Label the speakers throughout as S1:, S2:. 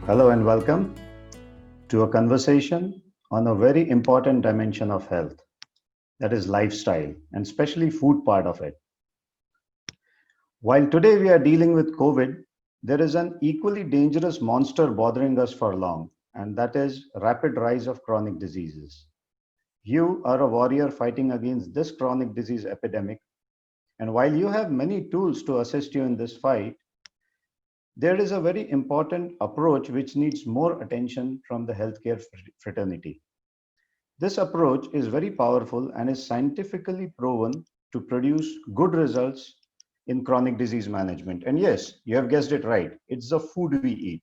S1: Hello and welcome to a conversation on a very important dimension of health, that is lifestyle, and especially food part of it. While today we are dealing with COVID, there is an equally dangerous monster bothering us for long, and that is rapid rise of chronic diseases. You are a warrior fighting against this chronic disease epidemic, and while you have many tools to assist you in this fight, there is a very important approach which needs more attention from the healthcare fraternity. This approach is very powerful and is scientifically proven to produce good results in chronic disease management. And yes, you have guessed it right. It's the food we eat.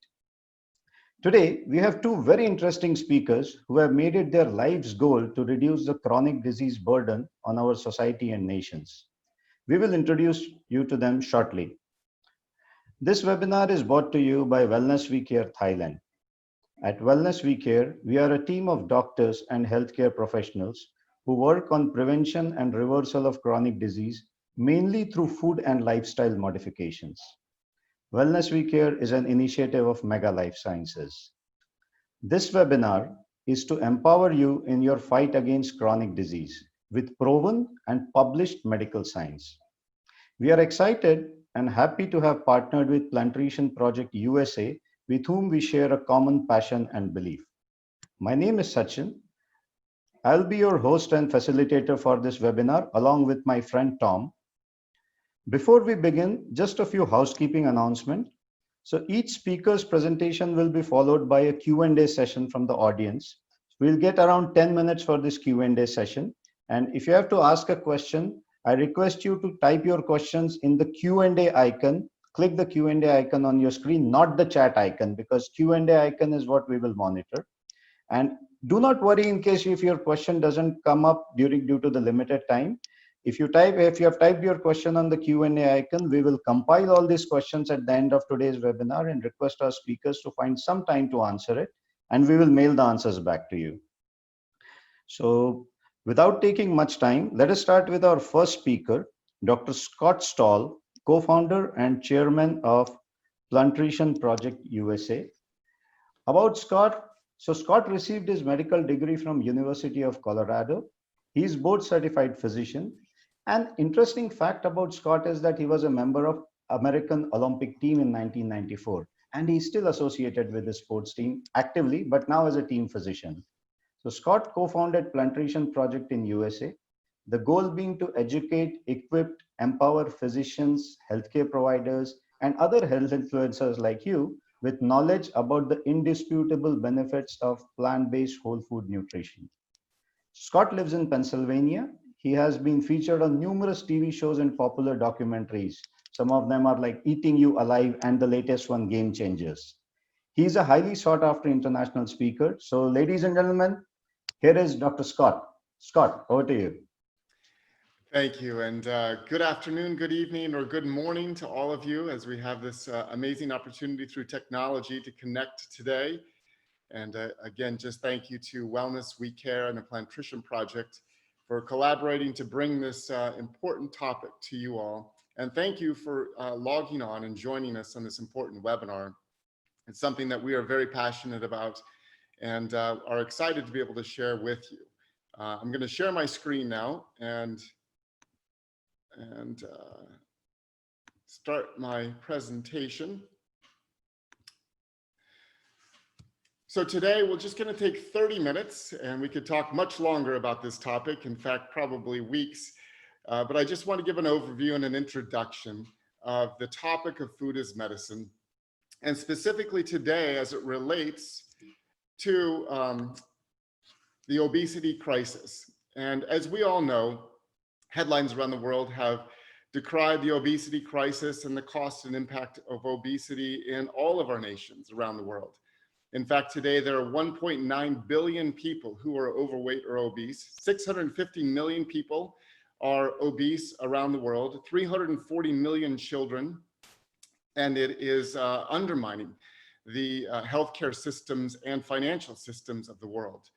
S1: Today, we have two very interesting speakers who have made it their life's goal to reduce the chronic disease burden on our society and nations. We will introduce you to them shortly. This webinar is brought to you by Wellness We Care Thailand. At Wellness We Care, we are a team of doctors and healthcare professionals who work on prevention and reversal of chronic disease, mainly through food and lifestyle modifications. Wellness We Care is an initiative of Mega Life Sciences. This webinar is to empower you in your fight against chronic disease with proven and published medical science. We are excited and happy to have partnered with Plantrician Project USA, with whom we share a common passion and belief. My name is Sachin. I'll be your host and facilitator for this webinar, along with my friend Tom. Before we begin, just a few housekeeping announcements. So each speaker's presentation will be followed by a Q&A session from the audience. We'll get around 10 minutes for this Q&A session. And if you have to ask a question, I request you to type your questions in the Q&A icon. Click the Q&A icon on your screen, not the chat icon, because Q&A icon is what we will monitor. And do not worry in case if your question doesn't come up due to the limited time. If you have typed your question on the Q&A icon, we will compile all these questions at the end of today's webinar and request our speakers to find some time to answer it, and we will mail the answers back to you. So without taking much time, let us start with our first speaker, Dr. Scott Stoll, co-founder and chairman of Plantrician Project USA. About Scott, so Scott received his medical degree from University of Colorado. He is board certified physician. An interesting fact about Scott is that he was a member of American Olympic team in 1994, and he's still associated with the sports team actively, but now as a team physician. So Scott co-founded Plantrician Project in USA, the goal being to educate, equip, empower physicians, healthcare providers, and other health influencers like you with knowledge about the indisputable benefits of plant-based whole food nutrition. Scott lives in Pennsylvania. He has been featured on numerous TV shows and popular documentaries. Some of them are like Eating You Alive and the latest one, Game Changers. He's a highly sought after international speaker. So ladies and gentlemen, here is Dr. Scott. Scott, over to you.
S2: Thank you, and good afternoon, good evening, or good morning to all of you as we have this amazing opportunity through technology to connect today. And again, just thank you to Wellness We Care and the Plantrician Project for collaborating to bring this important topic to you all. And thank you for logging on and joining us on this important webinar. It's something that we are very passionate about and are excited to be able to share with you. I'm going to share my screen now and start my presentation. So today we're just going to take 30 minutes and we could talk much longer about this topic, in fact, probably weeks. But I just want to give an overview and an introduction of the topic of food as medicine, and specifically today as it relates to the obesity crisis. And as we all know, headlines around the world have decried the obesity crisis and the cost and impact of obesity in all of our nations around the world. In fact, today there are 1.9 billion people who are overweight or obese. 650 million people are obese around the world, 340 million children, and it is undermining the healthcare systems and financial systems of the world.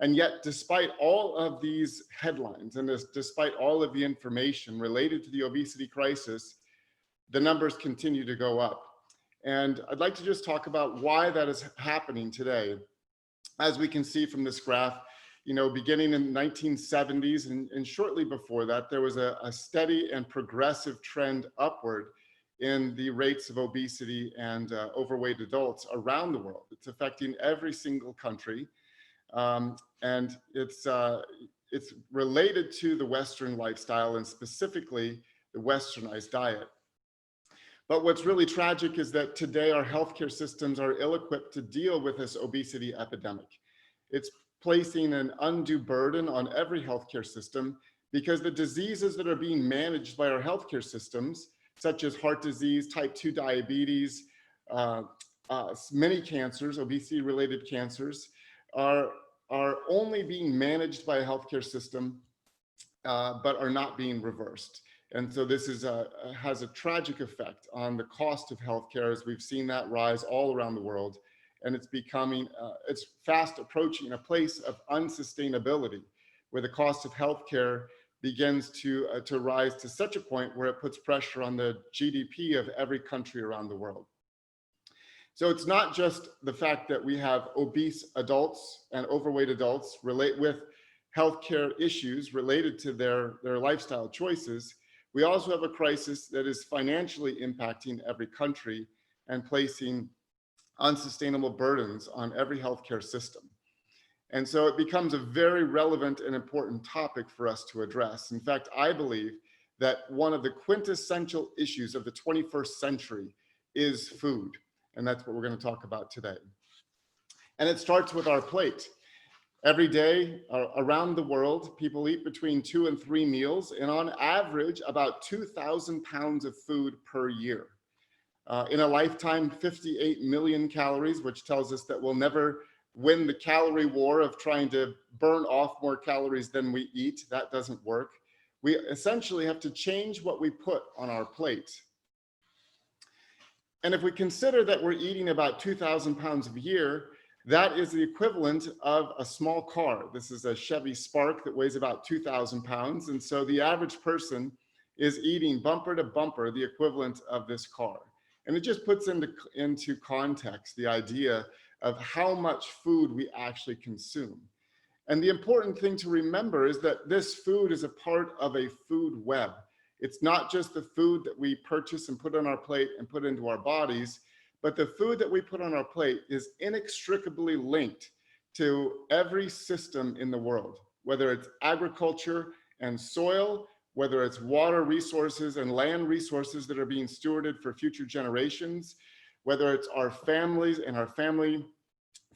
S2: And yet, despite all of these headlines and despite all of the information related to the obesity crisis, the numbers continue to go up. And I'd like to just talk about why that is happening today. As we can see from this graph, beginning in the 1970s and shortly before that, there was a steady and progressive trend upward in the rates of obesity and overweight adults around the world. It's affecting every single country. And it's related to the Western lifestyle and specifically the Westernized diet. But what's really tragic is that today our healthcare systems are ill-equipped to deal with this obesity epidemic. It's placing an undue burden on every healthcare system because the diseases that are being managed by our healthcare systems, such as heart disease, type 2 diabetes, many cancers, obesity-related cancers, are only being managed by a healthcare system, but are not being reversed. And so this has a tragic effect on the cost of healthcare, as we've seen that rise all around the world. And it's becoming, it's fast approaching a place of unsustainability, where the cost of healthcare begins to rise to such a point where it puts pressure on the GDP of every country around the world. So it's not just the fact that we have obese adults and overweight adults relate with healthcare issues related to their lifestyle choices. We also have a crisis that is financially impacting every country and placing unsustainable burdens on every healthcare system. And so it becomes a very relevant and important topic for us to address. In fact, I believe that one of the quintessential issues of the 21st century is food. And that's what we're going to talk about today. And it starts with our plate. Every day around the world, people eat between 2 and 3 meals, and on average, about 2,000 pounds of food per year. In a lifetime, 58 million calories, which tells us that we'll never win the calorie war of trying to burn off more calories than we eat. That doesn't work. We essentially have to change what we put on our plate. And if we consider that we're eating about 2,000 pounds a year, that is the equivalent of a small car. This is a Chevy Spark that weighs about 2,000 pounds. And so the average person is eating bumper to bumper the equivalent of this car. And it just puts into context the idea of how much food we actually consume. And the important thing to remember is that this food is a part of a food web. It's not just the food that we purchase and put on our plate and put into our bodies, but the food that we put on our plate is inextricably linked to every system in the world, whether it's agriculture and soil, whether it's water resources and land resources that are being stewarded for future generations, whether it's our families and our family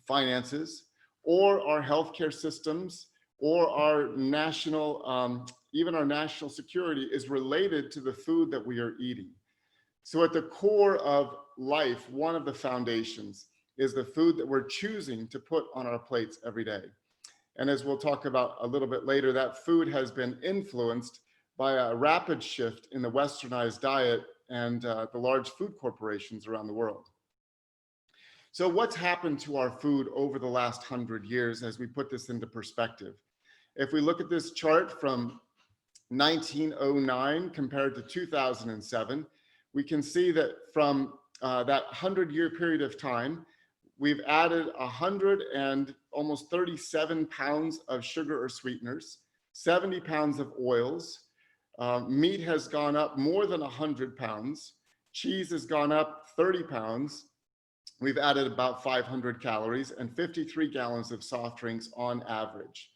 S2: finances, or our healthcare systems, or our national, even our national security is related to the food that we are eating. So at the core of life, one of the foundations is the food that we're choosing to put on our plates every day. And as we'll talk about a little bit later, that food has been influenced by a rapid shift in the Westernized diet and the large food corporations around the world. So what's happened to our food over the last 100 years as we put this into perspective? If we look at this chart from 1909 compared to 2007, we can see that from that 100-year period of time, we've added 100 and almost 37 pounds of sugar or sweeteners, 70 pounds of oils. Meat has gone up more than 100 pounds. Cheese has gone up 30 pounds. We've added about 500 calories and 53 gallons of soft drinks on average.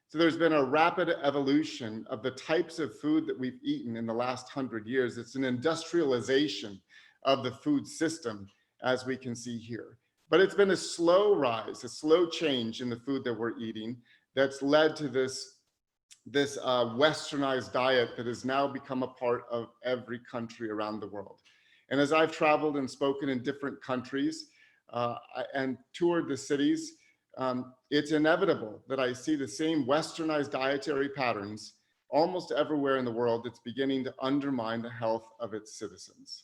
S2: So there's been a rapid evolution of the types of food that we've eaten in the last 100 years. It's an industrialization of the food system, as we can see here. But it's been a slow rise, a slow change in the food that we're eating that's led to this Westernized diet that has now become a part of every country around the world. And as I've traveled and spoken in different countries and toured the cities, it's inevitable that I see the same Westernized dietary patterns almost everywhere in the world that's beginning to undermine the health of its citizens.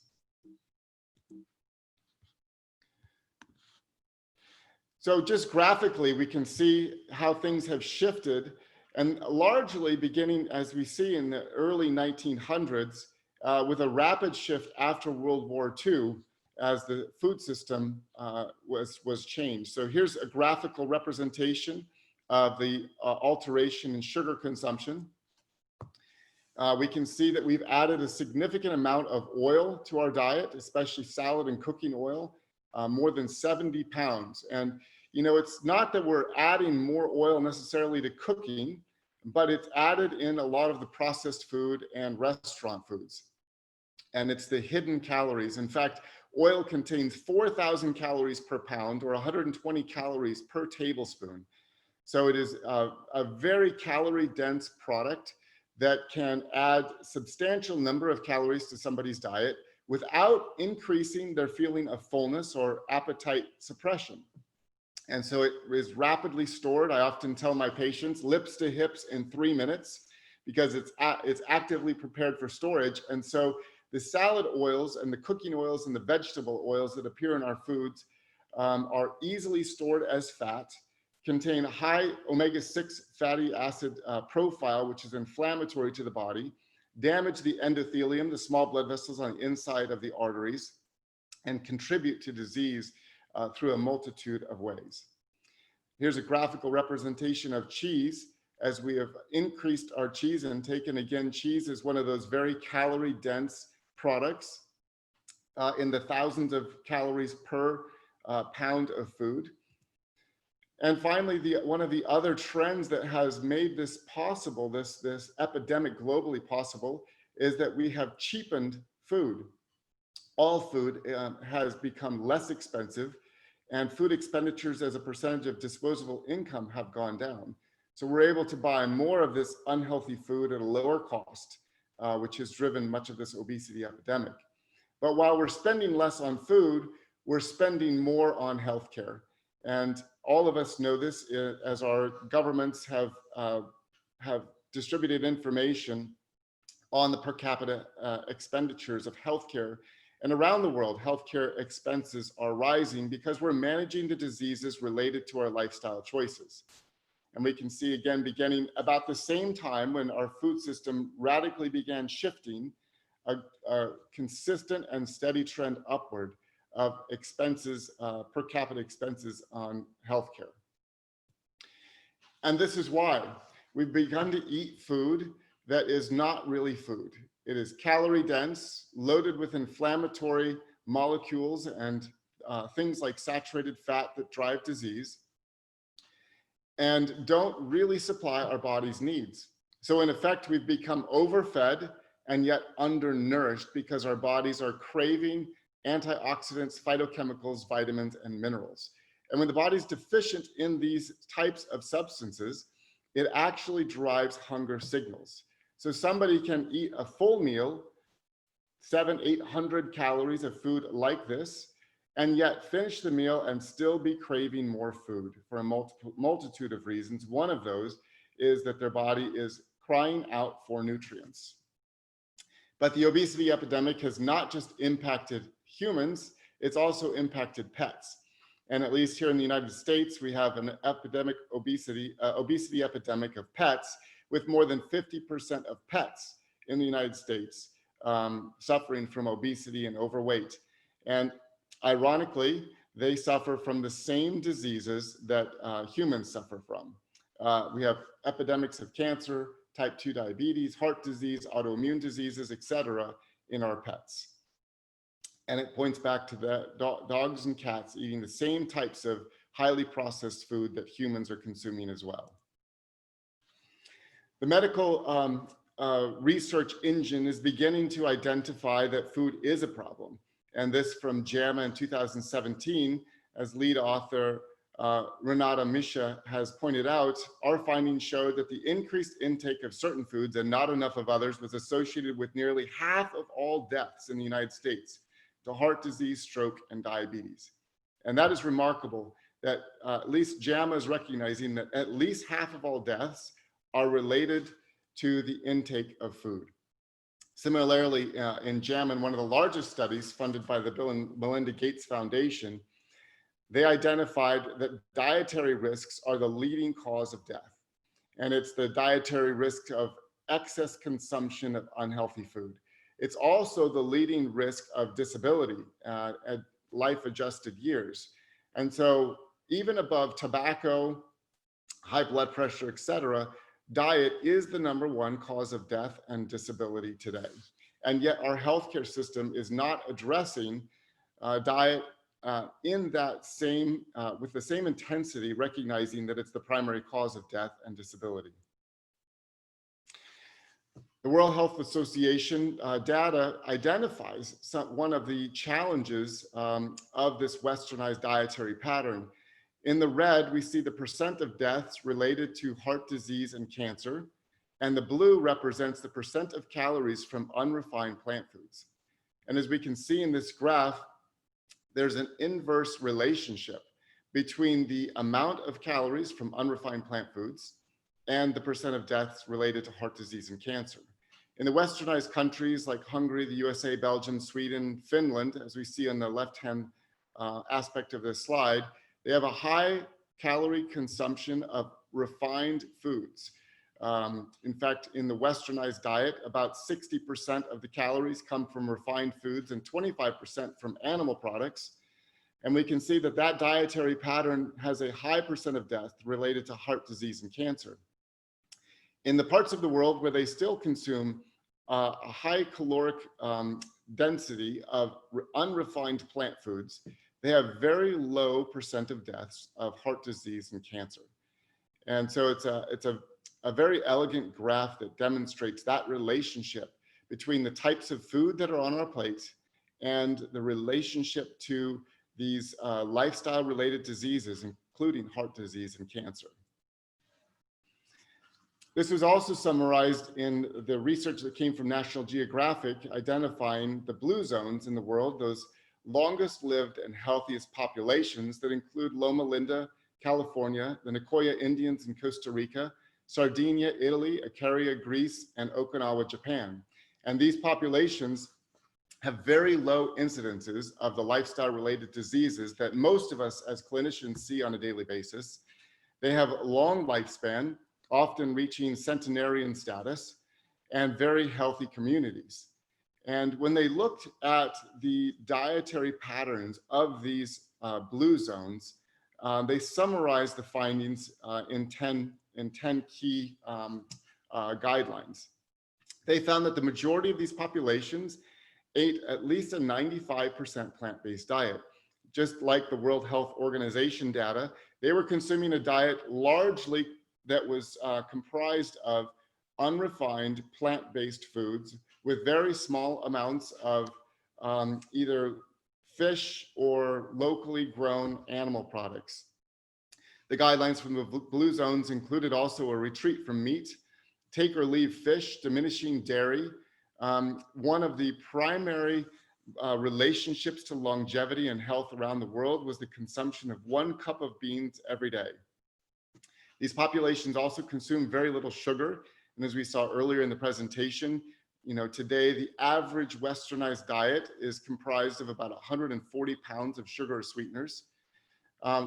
S2: So just graphically, we can see how things have shifted, and largely beginning, as we see in the early 1900s, with a rapid shift after World War II, as the food system was changed. So here's a graphical representation of the alteration in sugar consumption. We can see that we've added a significant amount of oil to our diet, especially salad and cooking oil, more than 70 pounds. And, you know, it's not that we're adding more oil necessarily to cooking, but it's added in a lot of the processed food and restaurant foods. And it's the hidden calories. In fact, oil contains 4,000 calories per pound or 120 calories per tablespoon. So it is a very calorie dense product that can add substantial number of calories to somebody's diet without increasing their feeling of fullness or appetite suppression. And so it is rapidly stored. I often tell my patients lips to hips in 3 minutes because it's actively prepared for storage. And so the salad oils and the cooking oils and the vegetable oils that appear in our foods are easily stored as fat, contain a high omega-6 fatty acid profile, which is inflammatory to the body, damage the endothelium, the small blood vessels on the inside of the arteries, and contribute to disease through a multitude of ways. Here's a graphical representation of cheese as we have increased our cheese intake. And again, cheese is one of those very calorie dense products in the thousands of calories per pound of food. And finally, one of the other trends that has made this possible, this epidemic globally possible, is that we have cheapened food. All food has become less expensive, and food expenditures as a percentage of disposable income have gone down. So we're able to buy more of this unhealthy food at a lower cost, which has driven much of this obesity epidemic. But while we're spending less on food, we're spending more on healthcare. And all of us know this as our governments have distributed information on the per capita expenditures of healthcare. And around the world, healthcare expenses are rising because we're managing the diseases related to our lifestyle choices. And we can see again, beginning about the same time when our food system radically began shifting, a consistent and steady trend upward of expenses, per capita expenses on healthcare. And this is why we've begun to eat food that is not really food. It is calorie dense, loaded with inflammatory molecules and things like saturated fat that drive disease, and don't really supply our body's needs. So in effect, we've become overfed and yet undernourished because our bodies are craving antioxidants, phytochemicals, vitamins, and minerals. And when the body's deficient in these types of substances, it actually drives hunger signals. So somebody can eat a full meal, 700-800 calories of food like this, and yet finish the meal and still be craving more food for a multitude of reasons. One of those is that their body is crying out for nutrients. But the obesity epidemic has not just impacted humans, it's also impacted pets. And at least here in the United States, we have an obesity epidemic of pets, with more than 50% of pets in the United States suffering from obesity and overweight. And ironically, they suffer from the same diseases that humans suffer from. We have epidemics of cancer, type 2 diabetes, heart disease, autoimmune diseases, etc. in our pets. And it points back to the dogs and cats eating the same types of highly processed food that humans are consuming as well. The medical research engine is beginning to identify that food is a problem. And this from JAMA in 2017, as lead author Renata Misha has pointed out, our findings showed that the increased intake of certain foods and not enough of others was associated with nearly half of all deaths in the United States to heart disease, stroke, and diabetes. And that is remarkable that at least JAMA is recognizing that at least half of all deaths are related to the intake of food. Similarly, in JAMA, in one of the largest studies funded by the Bill and Melinda Gates Foundation, they identified that dietary risks are the leading cause of death. And it's the dietary risk of excess consumption of unhealthy food. It's also the leading risk of disability at life-adjusted years. And so even above tobacco, high blood pressure, et cetera, diet is the #1 cause of death and disability today. And yet our healthcare system is not addressing diet in that same, with the same intensity, recognizing that it's the primary cause of death and disability. The World Health Association data identifies one of the challenges of this westernized dietary pattern. In the red, we see the percent of deaths related to heart disease and cancer, and the blue represents the percent of calories from unrefined plant foods. And as we can see in this graph, there's an inverse relationship between the amount of calories from unrefined plant foods and the percent of deaths related to heart disease and cancer. In the westernized countries like Hungary, the USA, Belgium, Sweden, Finland, as we see on the left-hand aspect of this slide, they have a high calorie consumption of refined foods. In fact, in the westernized diet, about 60% of the calories come from refined foods and 25% from animal products. And we can see that that dietary pattern has a high percent of death related to heart disease and cancer. In the parts of the world where they still consume a high caloric density of unrefined plant foods, they have very low percent of deaths of heart disease and cancer. And so it's a very elegant graph that demonstrates that relationship between the types of food that are on our plate and the relationship to these lifestyle related diseases, including heart disease and cancer. This was also summarized in the research that came from National Geographic, identifying the blue zones in the world, those longest lived and healthiest populations that include Loma Linda, California, the Nicoya Indians in Costa Rica, Sardinia, Italy, Icaria, Greece, and Okinawa, Japan. And these populations have very low incidences of the lifestyle related diseases that most of us as clinicians see on a daily basis. They have long lifespan, often reaching centenarian status, and very healthy communities. And when they looked at the dietary patterns of these blue zones, they summarized the findings in 10 key guidelines. They found that the majority of these populations ate at least a 95% plant-based diet. Just like the World Health Organization data, they were consuming a diet largely that was comprised of unrefined plant-based foods with very small amounts of either fish or locally grown animal products. The guidelines from the blue zones included also a retreat from meat, take or leave fish, diminishing dairy. One of the primary relationships to longevity and health around the world was the consumption of 1 cup of beans every day. These populations also consume very little sugar. And as we saw earlier in the presentation, today the average westernized diet is comprised of about 140 pounds of sugar or sweeteners.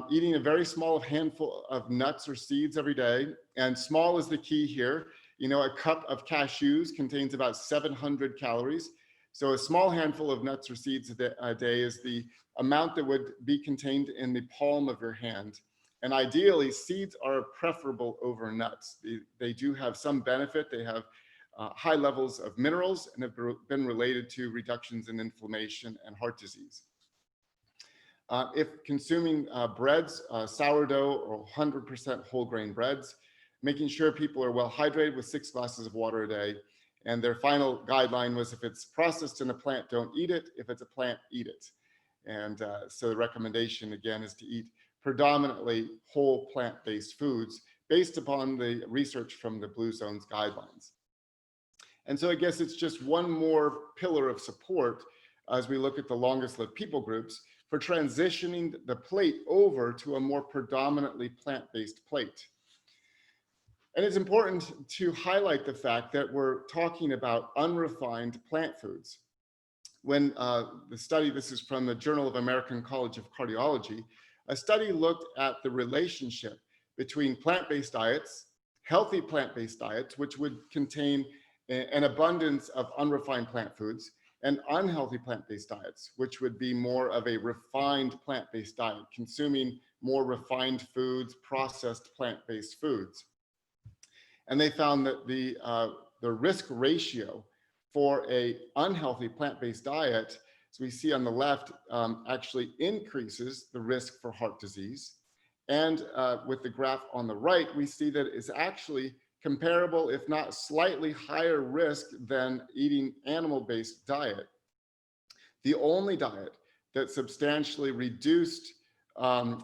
S2: Eating a very small handful of nuts or seeds every day, and small is the key here. A cup of cashews contains about 700 calories. So a small handful of nuts or seeds a day is the amount that would be contained in the palm of your hand. And ideally, seeds are preferable over nuts. They do have some benefit. They have high levels of minerals and have been related to reductions in inflammation and heart disease. If consuming breads, sourdough or 100% whole grain breads, making sure people are well hydrated with 6 glasses of water a day. And their final guideline was if it's processed in a plant, don't eat it. If it's a plant, eat it. And so the recommendation again is to eat predominantly whole plant-based foods based upon the research from the Blue Zones guidelines. And so I guess it's just one more pillar of support as we look at the longest lived people groups for transitioning the plate over to a more predominantly plant-based plate. And it's important to highlight the fact that we're talking about unrefined plant foods. When the study, this is from the Journal of American College of Cardiology, a study looked at the relationship between plant-based diets, healthy plant-based diets, which would contain an abundance of unrefined plant foods, and unhealthy plant-based diets, which would be more of a refined plant-based diet, consuming more refined foods, processed plant-based foods. And they found that the risk ratio for a unhealthy plant-based diet, as we see on the left, actually increases the risk for heart disease. And with the graph on the right, we see that it's actually comparable, if not slightly higher risk than eating animal-based diet. The only diet that substantially reduced the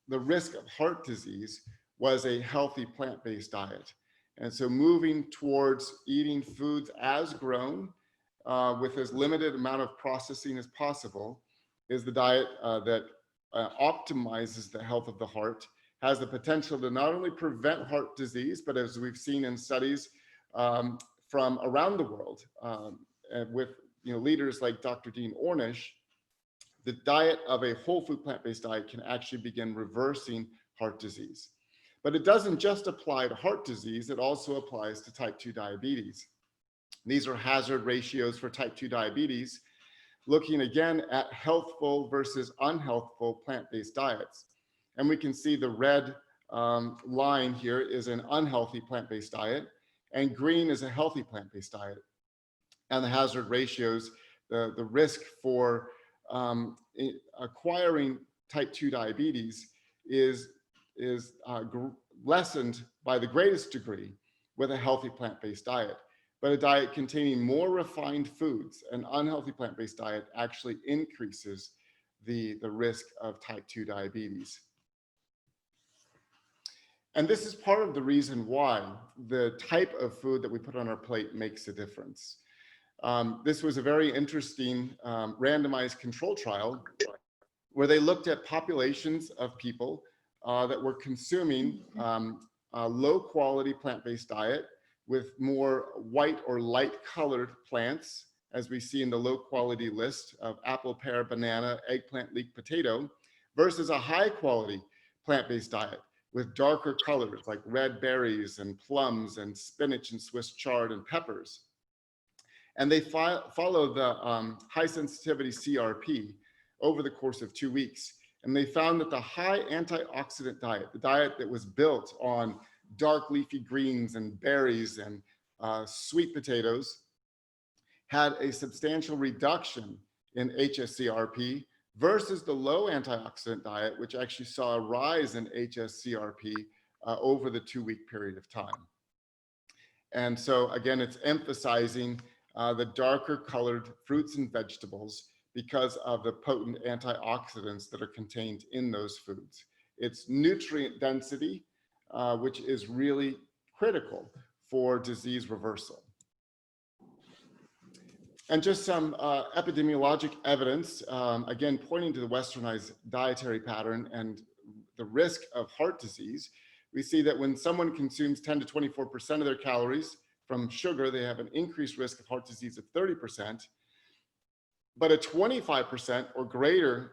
S2: risk of heart disease was a healthy plant-based diet. And so moving towards eating foods as grown with as limited amount of processing as possible is the diet that optimizes the health of the heart, has the potential to not only prevent heart disease, but as we've seen in studies from around the world with leaders like Dr. Dean Ornish, the diet of a whole food plant-based diet can actually begin reversing heart disease. But it doesn't just apply to heart disease, it also applies to type 2 diabetes. These are hazard ratios for type 2 diabetes, looking again at healthful versus unhealthful plant-based diets. And we can see the red line here is an unhealthy plant-based diet, and green is a healthy plant-based diet. And the hazard ratios, the risk for acquiring type 2 diabetes is lessened by the greatest degree with a healthy plant-based diet. But a diet containing more refined foods, an unhealthy plant-based diet, actually increases the risk of type 2 diabetes. And this is part of the reason why the type of food that we put on our plate makes a difference. This was a very interesting randomized control trial where they looked at populations of people that were consuming a low quality plant-based diet with more white or light colored plants, as we see in the low quality list of apple, pear, banana, eggplant, leek, potato, versus a high quality plant-based diet with darker colors like red berries and plums and spinach and Swiss chard and peppers. And they followed the high sensitivity CRP over the course of 2 weeks. And they found that the high antioxidant diet, the diet that was built on dark leafy greens and berries and sweet potatoes, had a substantial reduction in HSCRP versus the low antioxidant diet, which actually saw a rise in HSCRP over the 2-week period of time. And so again, it's emphasizing the darker colored fruits and vegetables because of the potent antioxidants that are contained in those foods. It's nutrient density, which is really critical for disease reversal. And just some epidemiologic evidence, again, pointing to the westernized dietary pattern and the risk of heart disease. We see that when someone consumes 10 to 24% of their calories from sugar, they have an increased risk of heart disease of 30%. But a 25% or greater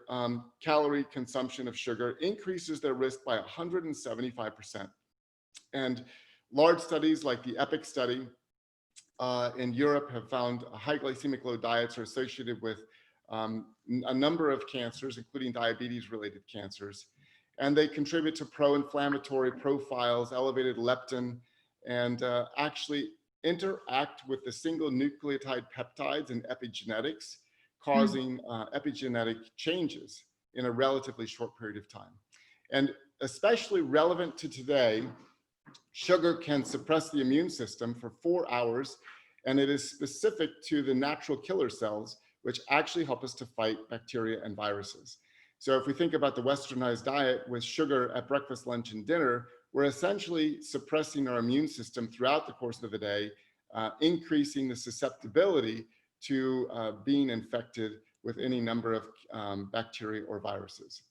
S2: calorie consumption of sugar increases their risk by 175%. And large studies like the EPIC study in Europe have found high glycemic load diets are associated with a number of cancers, including diabetes-related cancers. And they contribute to pro-inflammatory profiles, elevated leptin, and actually interact with the single nucleotide peptides and epigenetics, causing epigenetic changes in a relatively short period of time. And especially relevant to today, sugar can suppress the immune system for 4 hours, and it is specific to the natural killer cells, which actually help us to fight bacteria and viruses. So if we think about the westernized diet with sugar at breakfast, lunch, and dinner, we're essentially suppressing our immune system throughout the course of the day, increasing the susceptibility to being infected with any number of bacteria or viruses.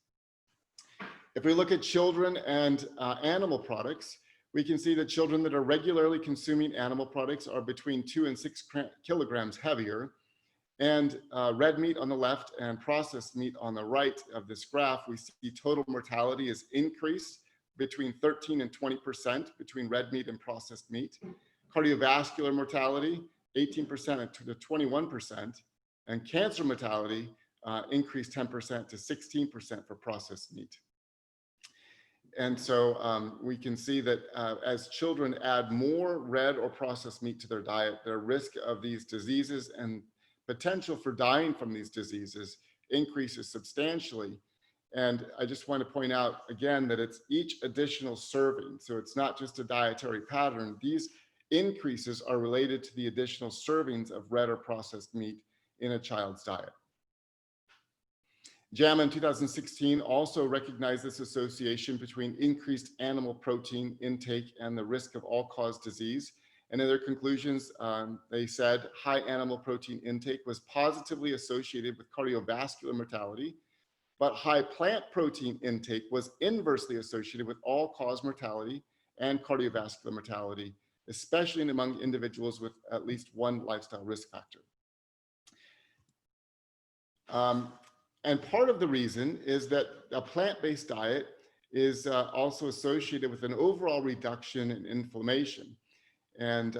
S2: If we look at children and animal products, we can see that children that are regularly consuming animal products are between 2 and 6 kilograms heavier. And red meat on the left and processed meat on the right of this graph, we see total mortality is increased between 13 and 20% between red meat and processed meat, cardiovascular mortality, 18% to 21%, and cancer mortality increased 10% to 16% for processed meat. And so we can see that as children add more red or processed meat to their diet, their risk of these diseases and potential for dying from these diseases increases substantially. And I just want to point out again that it's each additional serving. So it's not just a dietary pattern. These increases are related to the additional servings of red or processed meat in a child's diet. JAMA in 2016 also recognized this association between increased animal protein intake and the risk of all-cause disease. And in their conclusions, they said high animal protein intake was positively associated with cardiovascular mortality, but high plant protein intake was inversely associated with all-cause mortality and cardiovascular mortality, especially among individuals with at least one lifestyle risk factor. And part of the reason is that a plant-based diet is also associated with an overall reduction in inflammation. And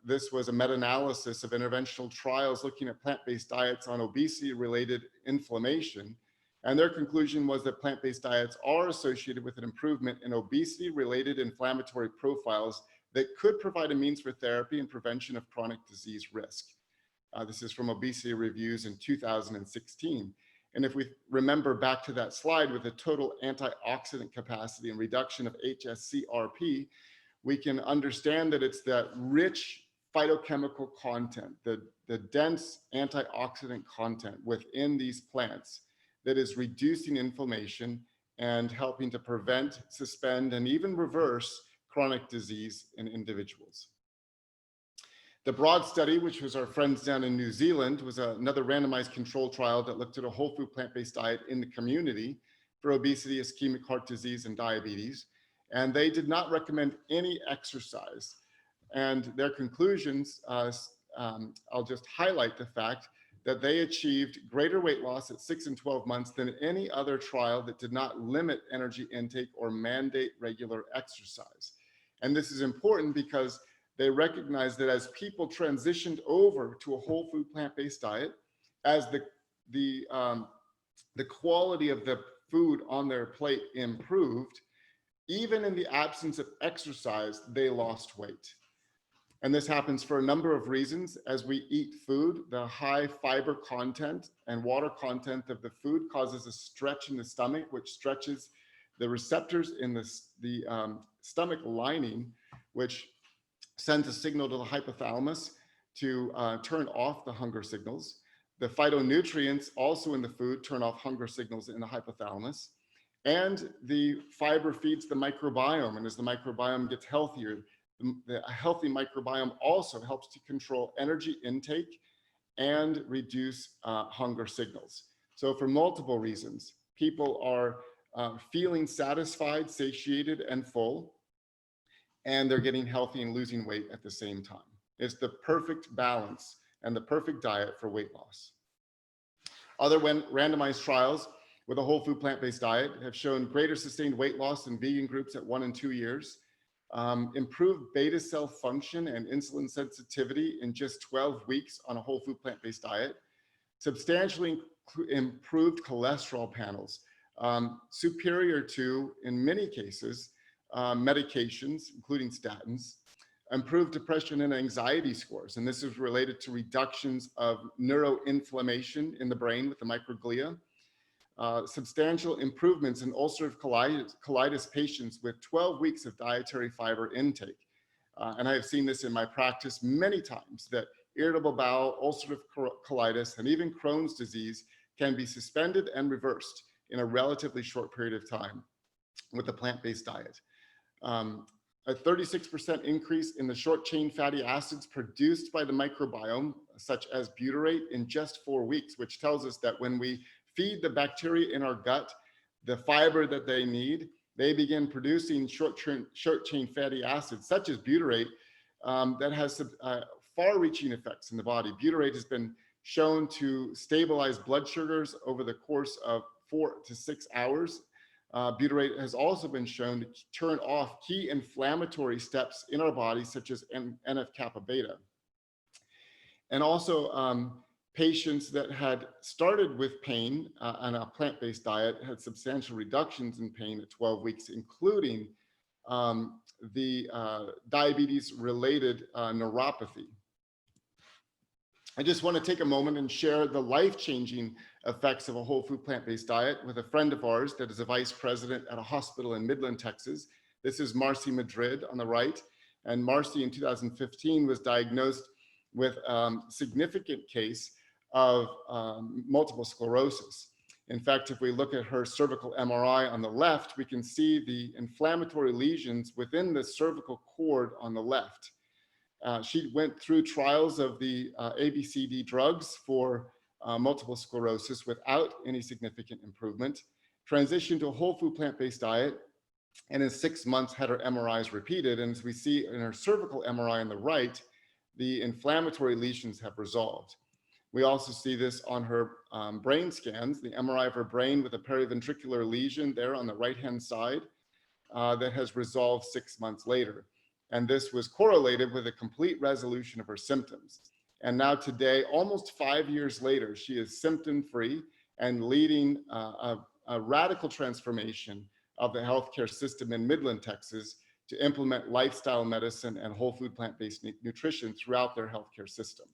S2: this was a meta-analysis of interventional trials looking at plant-based diets on obesity-related inflammation. And their conclusion was that plant-based diets are associated with an improvement in obesity-related inflammatory profiles that could provide a means for therapy and prevention of chronic disease risk. This is from Obesity Reviews in 2016. And if we remember back to that slide with the total antioxidant capacity and reduction of HSCRP, we can understand that it's that rich phytochemical content, the dense antioxidant content within these plants that is reducing inflammation and helping to prevent, suspend, and even reverse chronic disease in individuals. The BROAD study, which was our friends down in New Zealand, was another randomized controlled trial that looked at a whole food plant-based diet in the community for obesity, ischemic heart disease, and diabetes. And they did not recommend any exercise. And their conclusions, I'll just highlight the fact that they achieved greater weight loss at 6 and 12 months than any other trial that did not limit energy intake or mandate regular exercise. And this is important because they recognized that as people transitioned over to a whole food plant-based diet, as the quality of the food on their plate improved, even in the absence of exercise, they lost weight. And this happens for a number of reasons. As we eat food, the high fiber content and water content of the food causes a stretch in the stomach, which stretches the receptors in the stomach lining, which sends a signal to the hypothalamus to turn off the hunger signals. The phytonutrients also in the food turn off hunger signals in the hypothalamus. And the fiber feeds the microbiome. And as the microbiome gets healthier, a healthy microbiome also helps to control energy intake and reduce hunger signals. So for multiple reasons, people are feeling satisfied, satiated, and full, and they're getting healthy and losing weight at the same time. It's the perfect balance and the perfect diet for weight loss. Other randomized trials with a whole food plant-based diet have shown greater sustained weight loss in vegan groups at 1 and 2 years, improved beta cell function and insulin sensitivity in just 12 weeks on a whole food plant-based diet, substantially improved cholesterol panels, superior to, in many cases, medications, including statins, improved depression and anxiety scores. And this is related to reductions of neuroinflammation in the brain with the microglia, substantial improvements in ulcerative colitis patients with 12 weeks of dietary fiber intake. And I have seen this in my practice many times, that irritable bowel, ulcerative colitis, and even Crohn's disease can be suspended and reversed in a relatively short period of time with a plant-based diet. A 36% increase in the short-chain fatty acids produced by the microbiome, such as butyrate, in just 4 weeks, which tells us that when we feed the bacteria in our gut the fiber that they need, they begin producing short-chain fatty acids, such as butyrate, that has far-reaching effects in the body. Butyrate has been shown to stabilize blood sugars over the course of 4 to 6 hours. butyrate has also been shown to turn off key inflammatory steps in our body, such as NF-kappa beta. And also patients that had started with pain on a plant-based diet had substantial reductions in pain at 12 weeks, including the diabetes-related neuropathy. I just want to take a moment and share the life-changing effects of a whole food plant-based diet with a friend of ours that is a vice president at a hospital in Midland, Texas. This is Marcy Madrid on the right. And Marcy in 2015 was diagnosed with a significant case of multiple sclerosis. In fact, if we look at her cervical MRI on the left, we can see the inflammatory lesions within the cervical cord on the left. She went through trials of the ABCD drugs for multiple sclerosis without any significant improvement, transitioned to a whole food plant-based diet, and in 6 months had her MRIs repeated. And as we see in her cervical MRI on the right, the inflammatory lesions have resolved. We also see this on her brain scans, the MRI of her brain with a periventricular lesion there on the right-hand side that has resolved 6 months later. And this was correlated with a complete resolution of her symptoms. And now today, almost 5 years later, she is symptom-free and leading a radical transformation of the healthcare system in Midland, Texas, to implement lifestyle medicine and whole food plant-based nutrition throughout their healthcare system.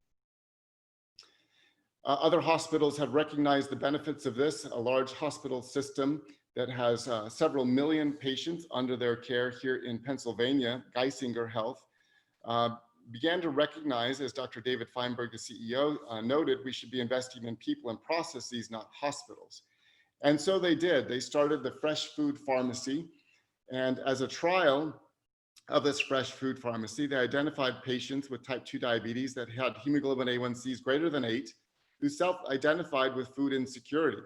S2: Other hospitals have recognized the benefits of this. A large hospital system that has several million patients under their care here in Pennsylvania, Geisinger Health, began to recognize, as Dr. David Feinberg, the CEO, noted, we should be investing in people and processes, not hospitals. And so they did. They started the fresh food pharmacy. And as a trial of this fresh food pharmacy, they identified patients with type 2 diabetes that had hemoglobin A1Cs greater than 8, who self-identified with food insecurity.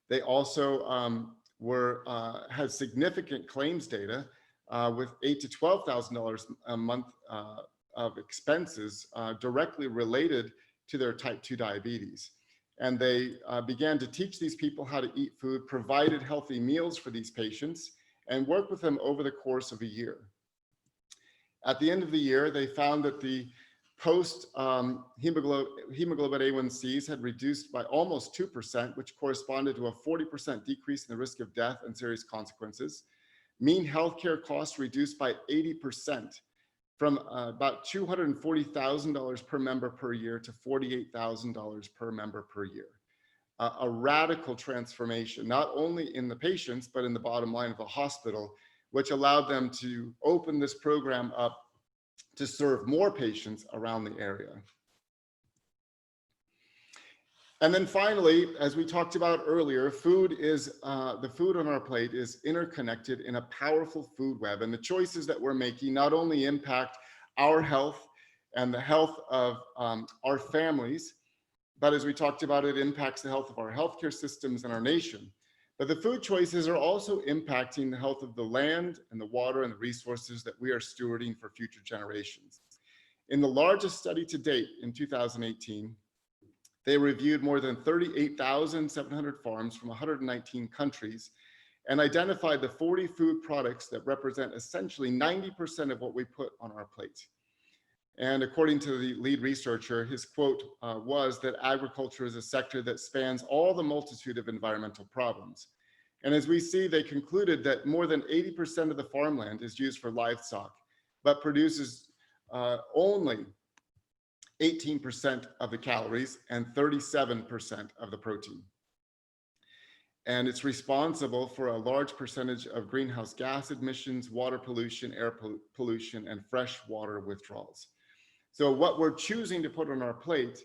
S2: They also had significant claims data with $8,000 to $12,000 a month of expenses directly related to their type 2 diabetes. And they began to teach these people how to eat food, provided healthy meals for these patients, and worked with them over the course of a year. At the end of the year, they found that the post hemoglobin A1Cs had reduced by almost 2%, which corresponded to a 40% decrease in the risk of death and serious consequences. Mean healthcare costs reduced by 80%, from about $240,000 per member per year to $48,000 per member per year. A radical transformation, not only in the patients, but in the bottom line of the hospital, which allowed them to open this program up to serve more patients around the area. And then finally, as we talked about earlier, food is, the food on our plate is interconnected in a powerful food web. And the choices that we're making not only impact our health and the health of our families, but as we talked about, it impacts the health of our healthcare systems and our nation. But the food choices are also impacting the health of the land and the water and the resources that we are stewarding for future generations. In the largest study to date in 2018, they reviewed more than 38,700 farms from 119 countries and identified the 40 food products that represent essentially 90% of what we put on our plate. And according to the lead researcher, his quote was that agriculture is a sector that spans all the multitude of environmental problems. And as we see, they concluded that more than 80% of the farmland is used for livestock, but produces only 18% of the calories and 37% of the protein. And it's responsible for a large percentage of greenhouse gas emissions, water pollution, air pollution, and fresh water withdrawals. So what we're choosing to put on our plate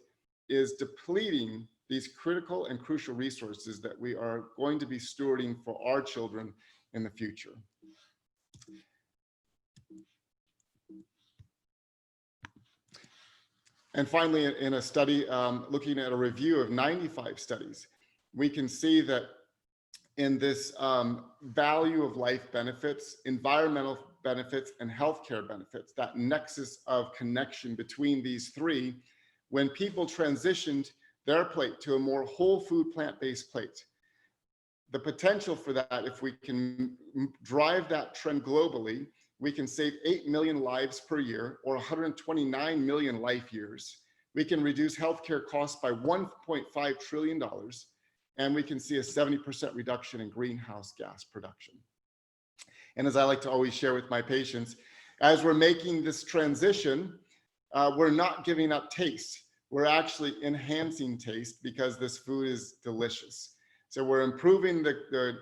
S2: is depleting these critical and crucial resources that we are going to be stewarding for our children in the future. And finally, in a study looking at a review of 95 studies, we can see that in this value of life benefits, environmental benefits, and healthcare benefits, that nexus of connection between these three, when people transitioned their plate to a more whole food plant-based plate, the potential for that, if we can drive that trend globally, we can save 8 million lives per year, or 129 million life years. We can reduce healthcare costs by $1.5 trillion, and we can see a 70% reduction in greenhouse gas production. And as I like to always share with my patients, as we're making this transition, we're not giving up taste. We're actually enhancing taste because this food is delicious. So we're improving the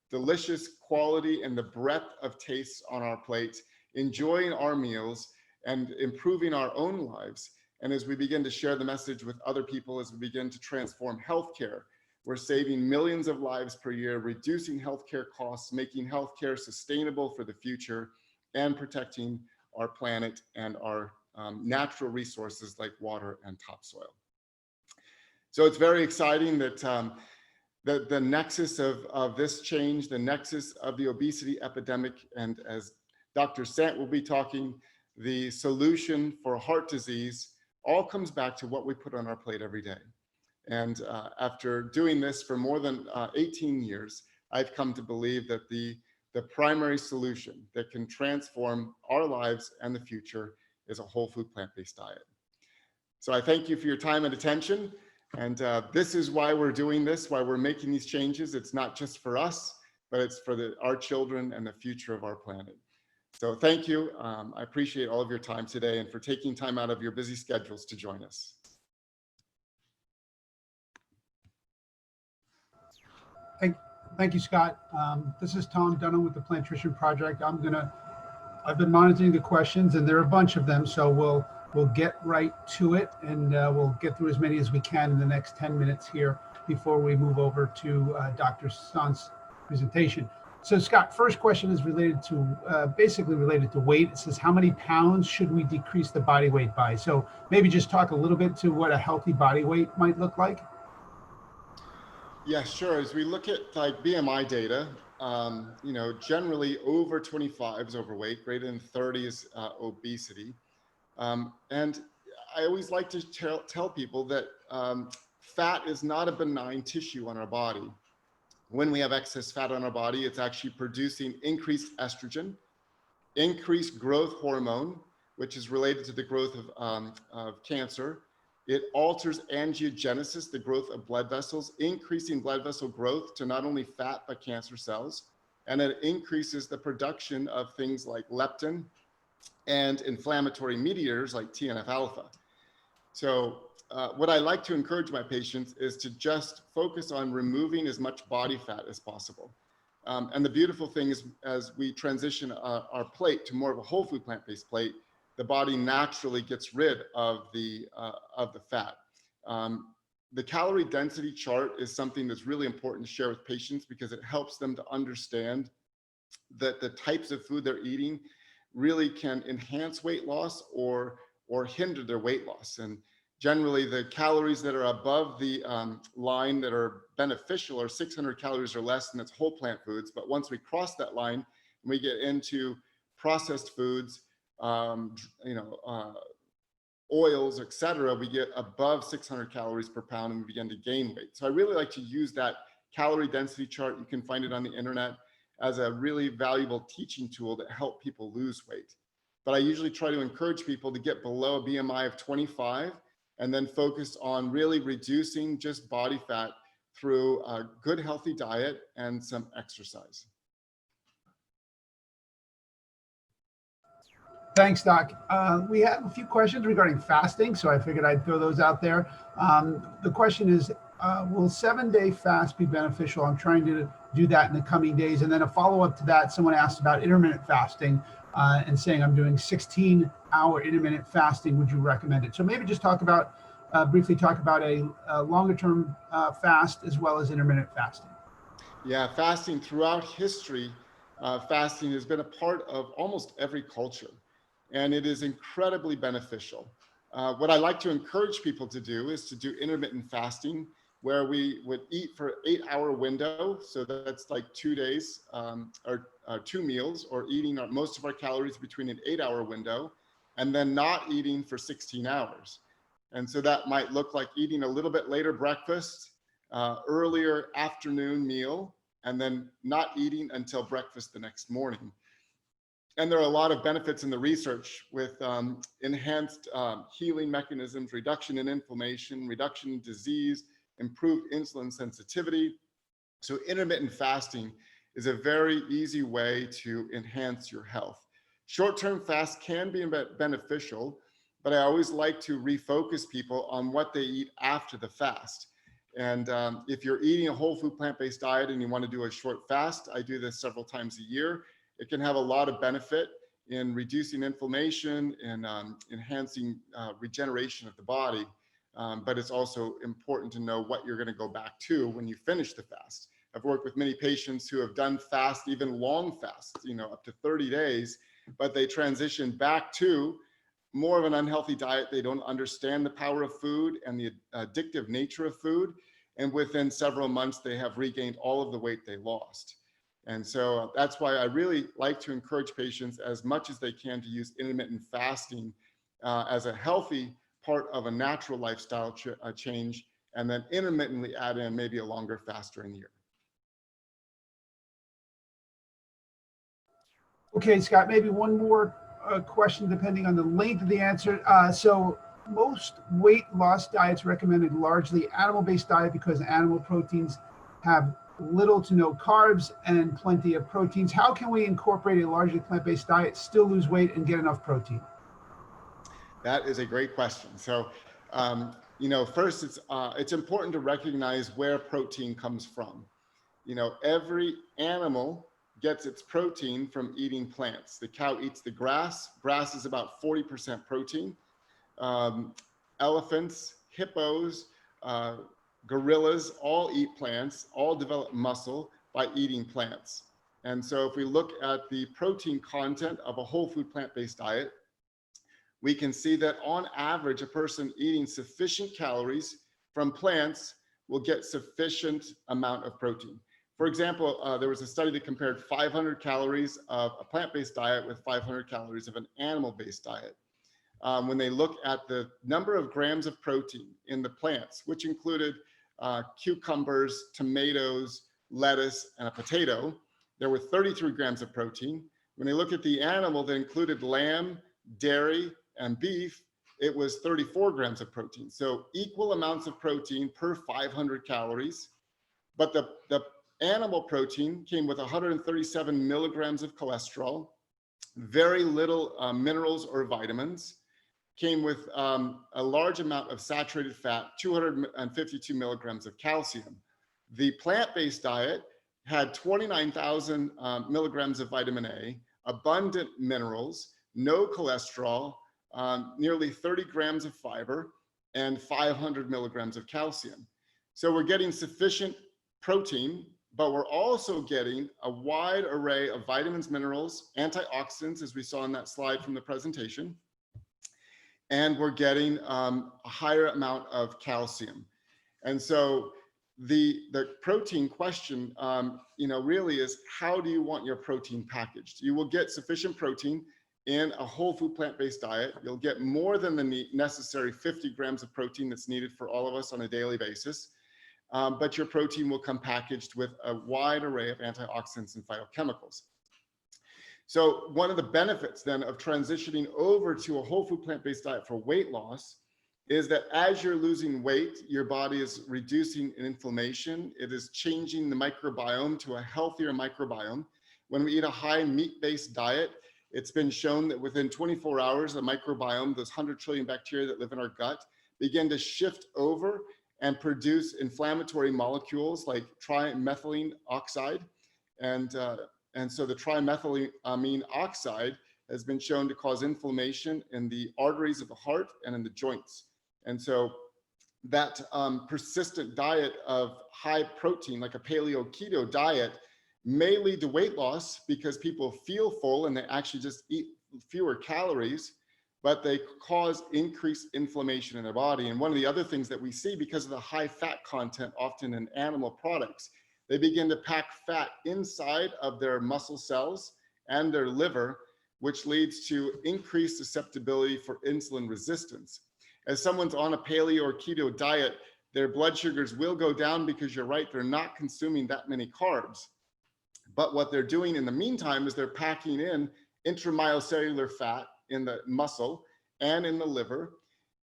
S2: delicious quality and the breadth of taste on our plates, enjoying our meals, and improving our own lives. And as we begin to share the message with other people, as we begin to transform healthcare, we're saving millions of lives per year, reducing healthcare costs, making healthcare sustainable for the future, and protecting our planet and our natural resources like water and topsoil. So it's very exciting that the nexus of this change, the nexus of the obesity epidemic, and as Dr. Sant will be talking, the solution for heart disease, all comes back to what we put on our plate every day. And after doing this for more than 18 years, I've come to believe that the primary solution that can transform our lives and the future is a whole food plant-based diet. So I thank you for your time and attention. And this is why we're doing this, why we're making these changes. It's not just for us, but it's for our children and the future of our planet. So thank you. I appreciate all of your time today and for taking time out of your busy schedules to join us.
S3: Thank you, Scott. This is Tom Dunham with the Plantrician Project. I've been monitoring the questions, and there are a bunch of them, so we'll get right to it, and we'll get through as many as we can in the next 10 minutes here before we move over to Dr. Sant's presentation. So Scott, first question is related to, basically related to weight. It says, how many pounds should we decrease the body weight by? So maybe just talk a little bit to what a healthy body weight might look like.
S2: Yeah, sure. As we look at like BMI data, generally over 25 is overweight, greater than 30 is obesity. And I always like to tell people that fat is not a benign tissue on our body. When we have excess fat on our body, it's actually producing increased estrogen, increased growth hormone, which is related to the growth of cancer. It alters angiogenesis, the growth of blood vessels, increasing blood vessel growth to not only fat, but cancer cells. And it increases the production of things like leptin and inflammatory mediators like TNF alpha. So what I like to encourage my patients is to just focus on removing as much body fat as possible. And the beautiful thing is, as we transition our plate to more of a whole food plant-based plate, the body naturally gets rid of the fat. The calorie density chart is something that's really important to share with patients because it helps them to understand that the types of food they're eating really can enhance weight loss or hinder their weight loss. And generally, the calories that are above the line that are beneficial are 600 calories or less, and it's whole plant foods. But once we cross that line, and we get into processed foods, oils, etc., we get above 600 calories per pound and we begin to gain weight. So I really like to use that calorie density chart. You can find it on the internet as a really valuable teaching tool that help people lose weight. But I usually try to encourage people to get below a BMI of 25 and then focus on really reducing just body fat through a good, healthy diet and some exercise.
S3: Thanks, Doc. We have a few questions regarding fasting, so I figured I'd throw those out there. The question is, will 7-day fast be beneficial? I'm trying to do that in the coming days. And then a follow-up to that, someone asked about intermittent fasting and saying, I'm doing 16-hour intermittent fasting. Would you recommend it? So maybe just talk about, briefly talk about a longer-term fast as well as intermittent fasting.
S2: Yeah, fasting throughout history, fasting has been a part of almost every culture. And it is incredibly beneficial. What I like to encourage people to do is to do intermittent fasting, where we would eat for 8-hour window. So that's like 2 days or 2 meals, or eating most of our calories between an 8-hour window, and then not eating for 16 hours. And so that might look like eating a little bit later breakfast, earlier afternoon meal, and then not eating until breakfast the next morning. And there are a lot of benefits in the research with enhanced healing mechanisms, reduction in inflammation, reduction in disease, improved insulin sensitivity. So intermittent fasting is a very easy way to enhance your health. Short-term fasts can be beneficial, but I always like to refocus people on what they eat after the fast. And if you're eating a whole food plant-based diet and you want to do a short fast, I do this several times a year. It can have a lot of benefit in reducing inflammation and enhancing regeneration of the body. But it's also important to know what you're going to go back to when you finish the fast. I've worked with many patients who have done fast, even long fasts, up to 30 days, but they transition back to more of an unhealthy diet. They don't understand the power of food and the addictive nature of food. And within several months, they have regained all of the weight they lost. And so that's why I really like to encourage patients as much as they can to use intermittent fasting as a healthy part of a natural lifestyle change, and then intermittently add in maybe a longer fast during the year.
S3: Okay, Scott, maybe one more question depending on the length of the answer. So most weight loss diets recommended largely animal-based diet because animal proteins have little to no carbs and plenty of proteins. How can we incorporate a largely plant-based diet, still lose weight and get enough protein?
S2: That is a great question. So, first it's important to recognize where protein comes from. Every animal gets its protein from eating plants. The cow eats the grass. Grass is about 40% protein. Elephants, hippos, gorillas all eat plants, all develop muscle by eating plants. And so if we look at the protein content of a whole food plant-based diet, we can see that on average, a person eating sufficient calories from plants will get sufficient amount of protein. For example, there was a study that compared 500 calories of a plant-based diet with 500 calories of an animal-based diet. When they look at the number of grams of protein in the plants, which included cucumbers, tomatoes, lettuce, and a potato, there were 33 grams of protein. When they look at the animal that included lamb, dairy, and beef, it was 34 grams of protein. So equal amounts of protein per 500 calories, but the animal protein came with 137 milligrams of cholesterol, very little minerals or vitamins, came with a large amount of saturated fat, 252 milligrams of calcium. The plant-based diet had 29,000 milligrams of vitamin A, abundant minerals, no cholesterol, nearly 30 grams of fiber, and 500 milligrams of calcium. So we're getting sufficient protein, but we're also getting a wide array of vitamins, minerals, antioxidants, as we saw in that slide from the presentation, and we're getting a higher amount of calcium. And so the protein question, really is, how do you want your protein packaged? You will get sufficient protein in a whole food plant-based diet. You'll get more than the necessary 50 grams of protein that's needed for all of us on a daily basis. But your protein will come packaged with a wide array of antioxidants and phytochemicals. So one of the benefits then of transitioning over to a whole food plant-based diet for weight loss is that as you're losing weight, your body is reducing inflammation. It is changing the microbiome to a healthier microbiome. When we eat a high meat-based diet, it's been shown that within 24 hours, the microbiome, those 100 trillion bacteria that live in our gut, begin to shift over and produce inflammatory molecules like trimethylene oxide. And so the trimethylamine oxide has been shown to cause inflammation in the arteries of the heart and in the joints. And so that persistent diet of high protein, like a paleo keto diet, may lead to weight loss because people feel full and they actually just eat fewer calories, but they cause increased inflammation in their body. And one of the other things that we see, because of the high fat content often in animal products, they begin to pack fat inside of their muscle cells and their liver, which leads to increased susceptibility for insulin resistance. As someone's on a paleo or keto diet, their blood sugars will go down because you're right, they're not consuming that many carbs. But what they're doing in the meantime is they're packing in intramyocellular fat in the muscle and in the liver.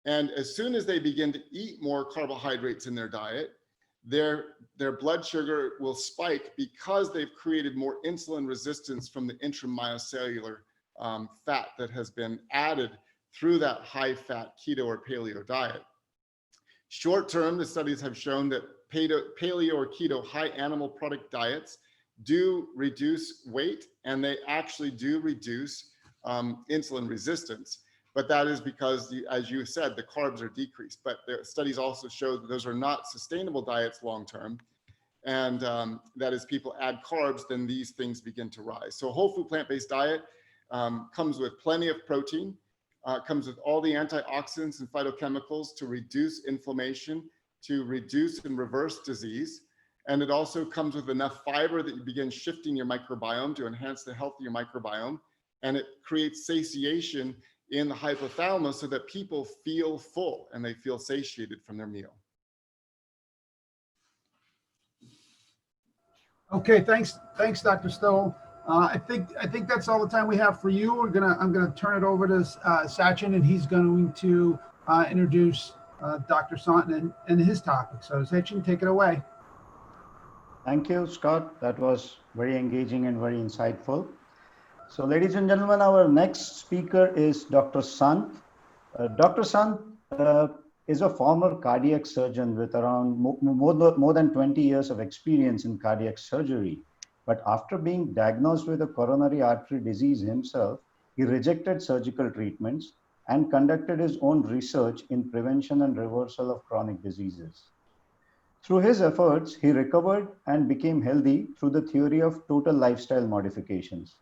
S2: And as soon as they begin to eat more carbohydrates in their diet, their blood sugar will spike because they've created more insulin resistance from the intramyocellular fat that has been added through that high fat keto or paleo diet. Short term, the studies have shown that paleo or keto high animal product diets do reduce weight, and they actually do reduce insulin resistance. But that is because, as you said, the carbs are decreased. But the studies also show that those are not sustainable diets long term. And that as people add carbs, then these things begin to rise. So a whole food plant-based diet comes with plenty of protein, comes with all the antioxidants and phytochemicals to reduce inflammation, to reduce and reverse disease. And it also comes with enough fiber that you begin shifting your microbiome to enhance the health of your microbiome. And it creates satiation in the hypothalamus so that people feel full and they feel satiated from their meal.
S3: Okay, thanks, Dr. Stoll. I think that's all the time we have for you. I'm gonna turn it over to Sachin, and he's going to introduce Dr. Sant and his topic. So Sachin, take it away.
S1: Thank you, Scott. That was very engaging and very insightful. So, ladies and gentlemen, our next speaker is Dr. Sant. Dr. Sant is a former cardiac surgeon with around more than 20 years of experience in cardiac surgery. But after being diagnosed with a coronary artery disease himself, he rejected surgical treatments and conducted his own research in prevention and reversal of chronic diseases. Through his efforts, he recovered and became healthy through the theory of total lifestyle modifications.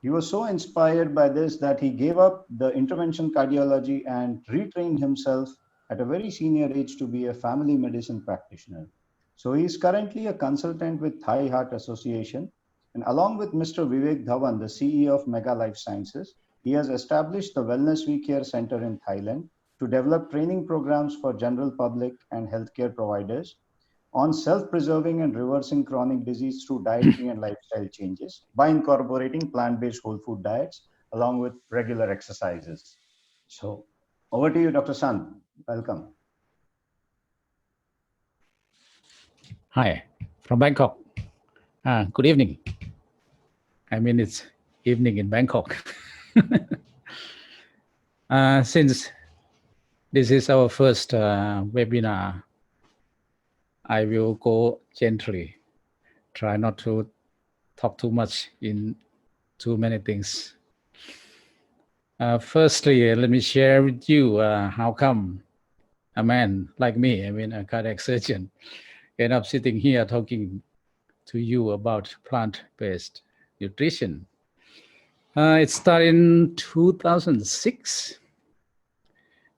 S1: He was so inspired by this that he gave up the intervention cardiology and retrained himself at a very senior age to be a family medicine practitioner. So he is currently a consultant with Thai Heart Association, and along with Mr. Vivek Dhawan, the CEO of Mega Life Sciences, he has established the Wellness We Care Center in Thailand to develop training programs for general public and healthcare providers on self-preserving and reversing chronic disease through dietary and lifestyle changes by incorporating plant-based whole food diets along with regular exercises. So over to you, Dr. Sant. Welcome.
S4: Hi, from Bangkok. Good evening. I mean, it's evening in Bangkok. Since this is our first webinar, I will go gently, try not to talk too much in too many things. Firstly, let me share with you how come a man like me, I mean a cardiac surgeon, end up sitting here talking to you about plant-based nutrition. It started in 2006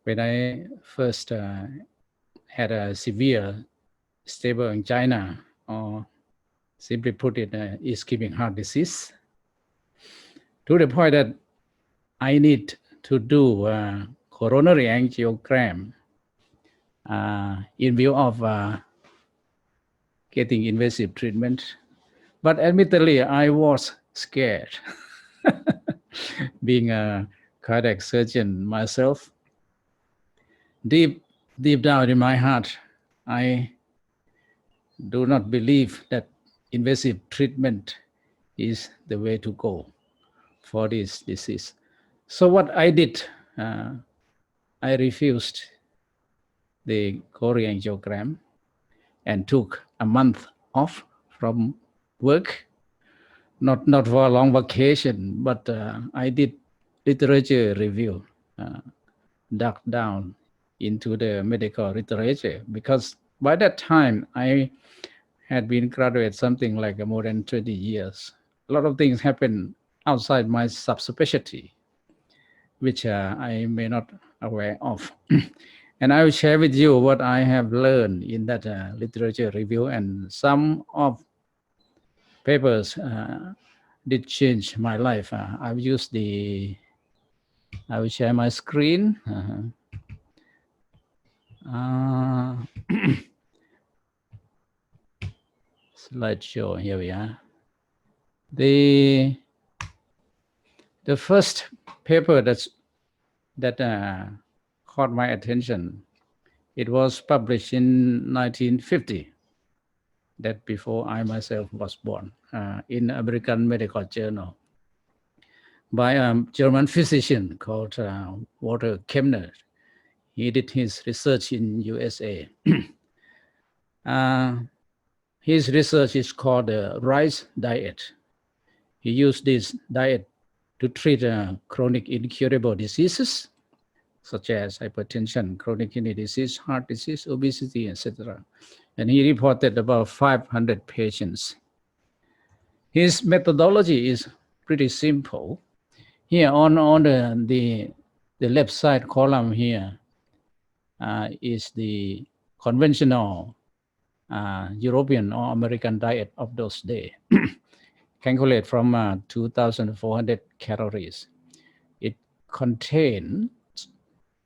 S4: when I first had a severe stable angina, or simply put it, ischemic heart disease, to the point that I need to do a coronary angiogram in view of getting invasive treatment. But admittedly, I was scared. Being a cardiac surgeon myself, deep down in my heart, I do not believe that invasive treatment is the way to go for this disease. So what I did, I refused the coronary angiogram and took a month off from work, not for a long vacation, but I did literature review, dug down into the medical literature, because by that time I had been graduate something like more than 20 years. A lot of things happened outside my subspecialty, which I may not aware of. And I will share with you what I have learned in that literature review, and some of papers did change my life. I will share my screen. Uh, slideshow, here we are. The first paper that caught my attention, it was published in 1950, that before I myself was born, in American Medical Journal, by a German physician called Walter Kempner. He did his research in USA. His research is called the rice diet. He used this diet to treat chronic incurable diseases such as hypertension, chronic kidney disease, heart disease, obesity, etc. And he reported about 500 patients. His methodology is pretty simple. Here on the left side column here is the conventional European or American diet of those days. Calculate from 2,400 calories. It contains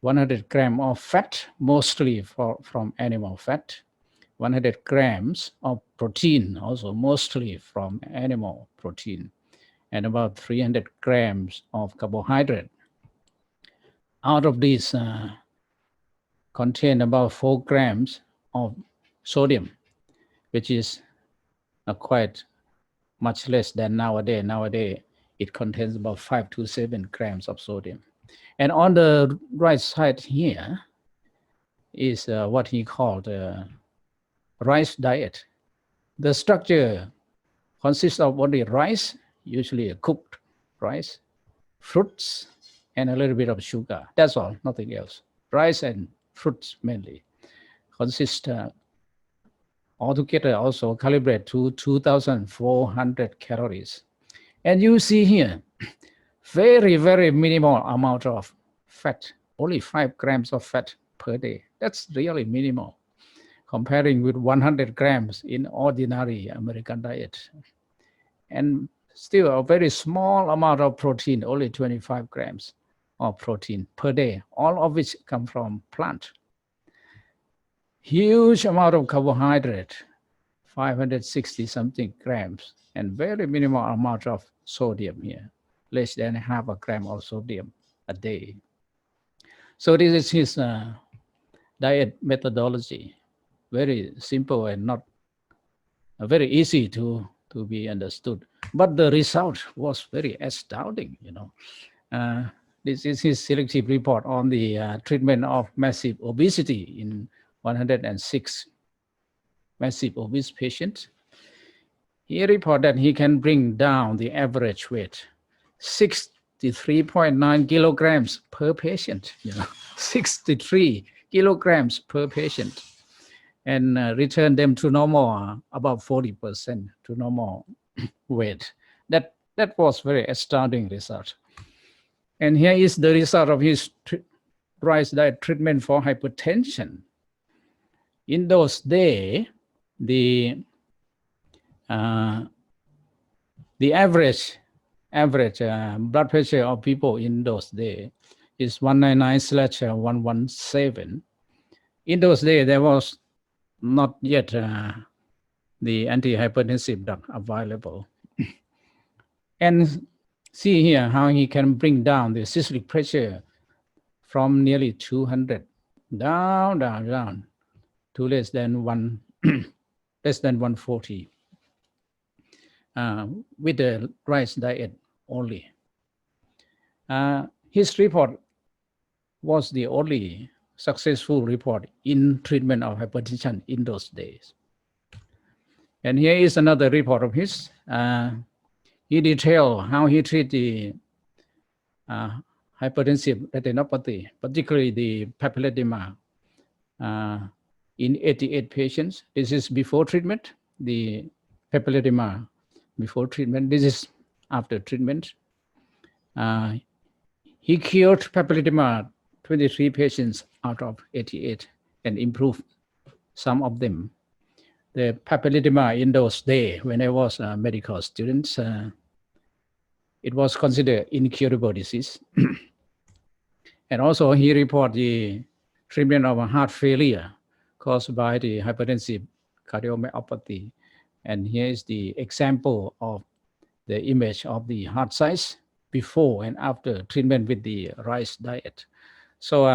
S4: 100 grams of fat, mostly from animal fat, 100 grams of protein, also mostly from animal protein, and about 300 grams of carbohydrate. Out of these, contain about 4 grams of sodium, which is quite much less than nowadays. Nowadays, it contains about 5 to 7 grams of sodium. And on the right side here is what he called rice diet. The structure consists of only rice, usually a cooked rice, fruits, and a little bit of sugar. That's all, nothing else. Rice and fruits mainly consist altogether also calibrate to 2,400 calories. And you see here, very, very minimal amount of fat, only 5 grams of fat per day. That's really minimal, comparing with 100 grams in ordinary American diet. And still a very small amount of protein, only 25 grams of protein per day, all of which come from plant. Huge amount of carbohydrate, 560 something grams, and very minimal amount of sodium here, less than half a gram of sodium a day. So this is his diet methodology, very simple and not very easy to be understood. But the result was very astounding, you know. This is his selective report on the treatment of massive obesity in 106 massive obese patients. He reported that he can bring down the average weight 63.9 kilograms per patient, you know, 63 kilograms per patient, and return them to normal, about 40% to normal weight. That was very astounding result. And here is the result of his rice diet treatment for hypertension. In those days, the average blood pressure of people in those days is 199/117. In those days, there was not yet the antihypertensive drug available. And see here how he can bring down the systolic pressure from nearly 200 down to less than 140 with the rice diet only. His report was the only successful report in treatment of hypertension in those days. And here is another report of his. He detailed how he treated the hypertensive retinopathy, particularly the papilledema, in 88 patients. This is before treatment, the papilledema before treatment. This is after treatment. He cured papilledema 23 patients out of 88 and improved some of them. The papilledema in those days, when I was a medical student, it was considered incurable disease. And also he reported the treatment of heart failure caused by the hypertensive cardiomyopathy. And here is the example of the image of the heart size before and after treatment with the rice diet. So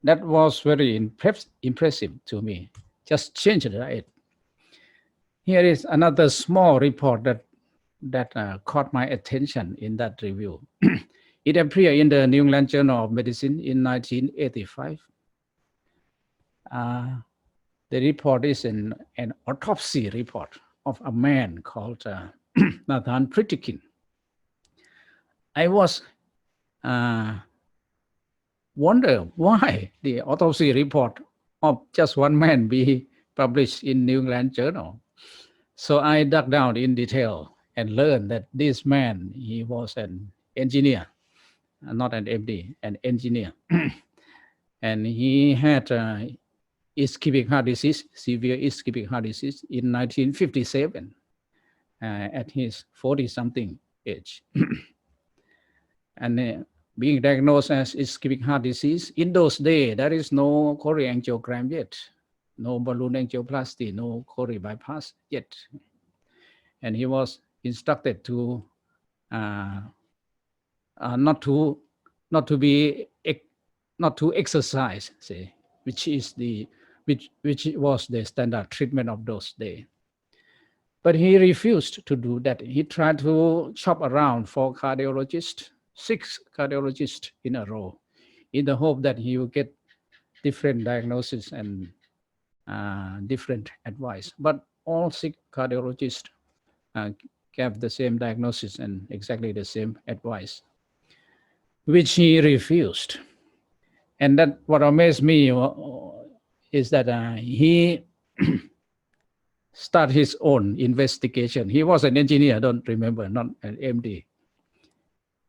S4: that was very impressive to me. Just change the diet. Here is another small report that caught my attention in that review. It appeared in the New England Journal of Medicine in 1985. The report is an autopsy report of a man called Nathan Pritikin. I was wonder why the autopsy report of just one man be published in New England Journal. So I dug down in detail and learned that this man, he was an engineer, not an MD, an engineer. And he had ischemic heart disease, severe ischemic heart disease in 1957 at his 40-something age. And being diagnosed as ischemic heart disease, in those days, there is no coronary angiogram yet, no balloon angioplasty, no coronary bypass yet. And he was instructed to not to exercise, say, which was the standard treatment of those days. But he refused to do that. He tried to shop around for cardiologists, 6 cardiologists in a row, in the hope that he would get different diagnosis and different advice. But all 6 cardiologists gave the same diagnosis and exactly the same advice, which he refused. And that what amazed me is that he started his own investigation. He was an engineer, don't remember, not an MD.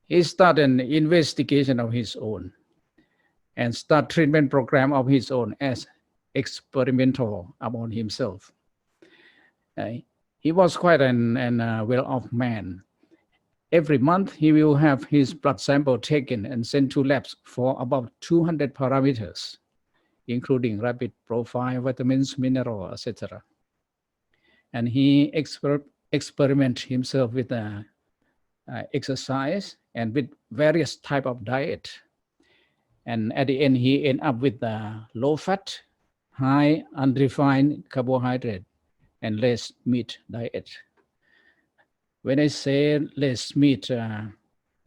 S4: He started an investigation of his own and start treatment program of his own as experimental upon himself. He was quite an well-off man. Every month, he will have his blood sample taken and sent to labs for about 200 parameters, including rapid profile, vitamins, mineral, etc. And he experiment himself with exercise and with various type of diet. And at the end, he end up with low fat, high unrefined carbohydrate, and less meat diet. When I say less meat,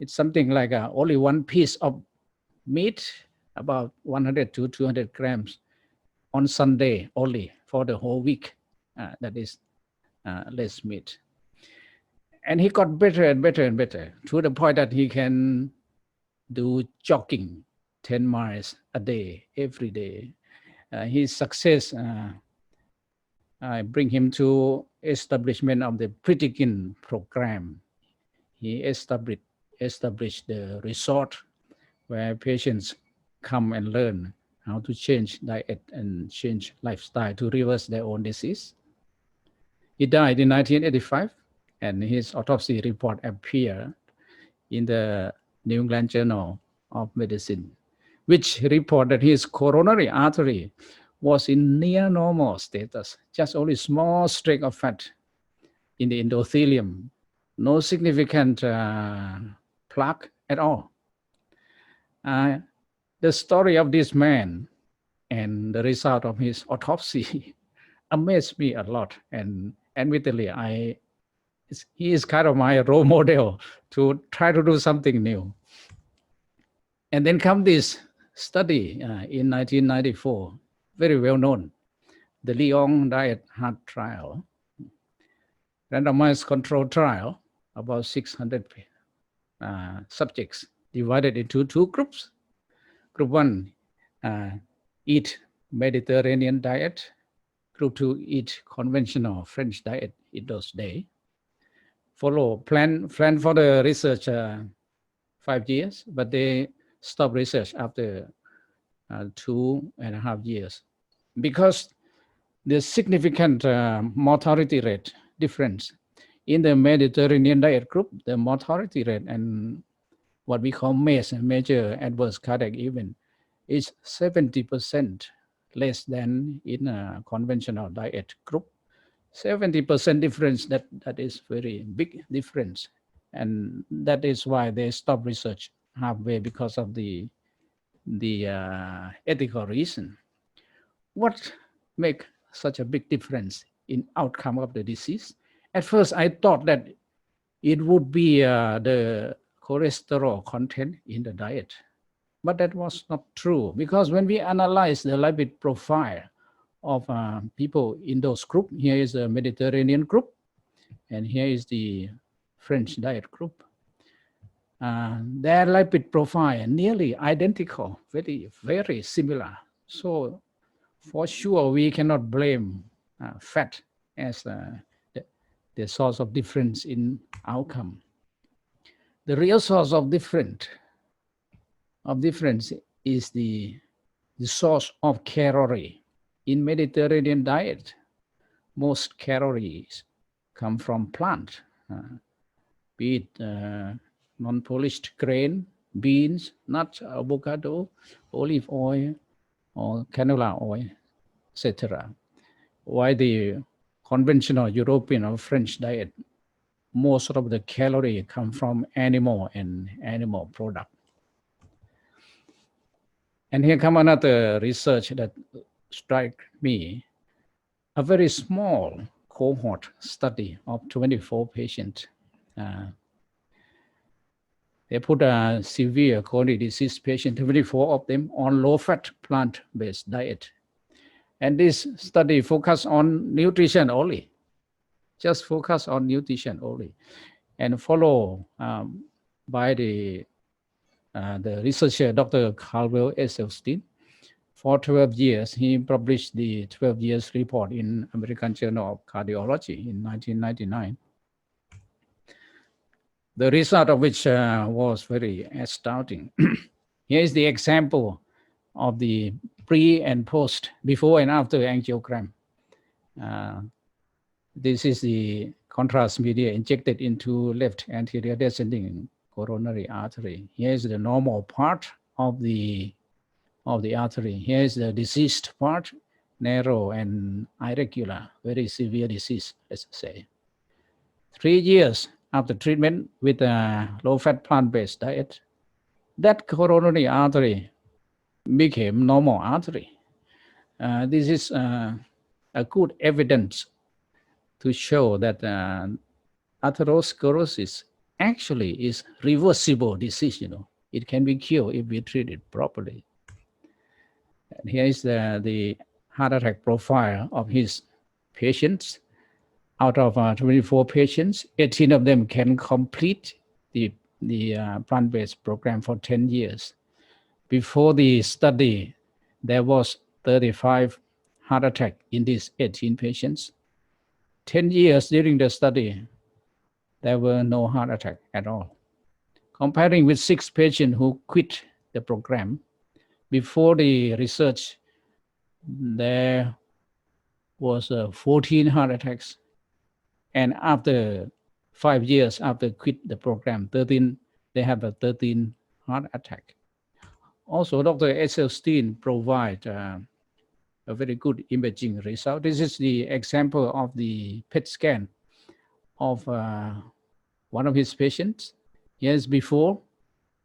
S4: it's something like only one piece of meat, about 100 to 200 grams on Sunday only for the whole week. That is less meat. And he got better and better and better to the point that he can do jogging 10 miles a day, every day. His success bring him to establishment of the Pritikin program. He established the resort where patients come and learn how to change diet and change lifestyle to reverse their own disease. He died in 1985, and his autopsy report appeared in the New England Journal of Medicine, which reported his coronary artery was in near normal status, just only small streak of fat in the endothelium, no significant plaque at all. The story of this man and the result of his autopsy amazed me a lot, and admittedly, he is kind of my role model to try to do something new. And then come this study in 1994, very well known, the Lyon Diet Heart Trial, randomized control trial, about 600 subjects divided into 2 groups. Group 1, eat Mediterranean diet. Group 2, eat conventional French diet in those days. Plan for the research 5 years, but they stopped research after 2.5 years because the significant mortality rate difference in the Mediterranean diet group, the mortality rate and what we call MACE, major adverse cardiac event, is 70% less than in a conventional diet group. 70% difference, that is very big difference. And that is why they stop research halfway, because of the ethical reason. What make such a big difference in outcome of the disease? At first, I thought that it would be the cholesterol content in the diet. But that was not true, because when we analyze the lipid profile of people in those groups, here is the Mediterranean group, and here is the French diet group. Their lipid profile nearly identical, very, very similar. So for sure, we cannot blame fat as the source of difference in outcome. The real source of difference is the source of calorie. In Mediterranean diet, most calories come from plant, be it non-polished grain, beans, nuts, avocado, olive oil, or canola oil, etc. While the conventional European or French diet, most of the calories come from animal and animal product. And here come another research that struck me. A very small cohort study of 24 patients. They put a severe chronic disease patient, 24 of them, on low-fat plant-based diet. And this study focused on nutrition only, just focus on nutrition only, and follow by the researcher, Dr. Caldwell Esselstyn. For 12 years, he published the 12 years report in American Journal of Cardiology in 1999. The result of which was very astounding. Here is the example of the pre and post, before and after angiogram. This is the contrast media injected into left anterior descending coronary artery. Here is the normal part of the artery. Here is the diseased part, narrow and irregular, very severe disease, let's say. 3 years after treatment with a low-fat plant-based diet, that coronary artery became normal artery. This is a good evidence to show that atherosclerosis actually is reversible disease. It can be cured if we treat it properly. And here is the heart attack profile of his patients. Out of 24 patients, 18 of them can complete the plant-based program for 10 years. Before the study, there was 35 heart attacks in these 18 patients. 10 years during the study, there were no heart attack at all. Comparing with 6 patients who quit the program, before the research, there was 14 heart attacks. And after 5 years after quit the program, they have a 13 heart attack. Also, Dr. Esselstyn provide a very good imaging result. This is the example of the PET scan of one of his patients. Years before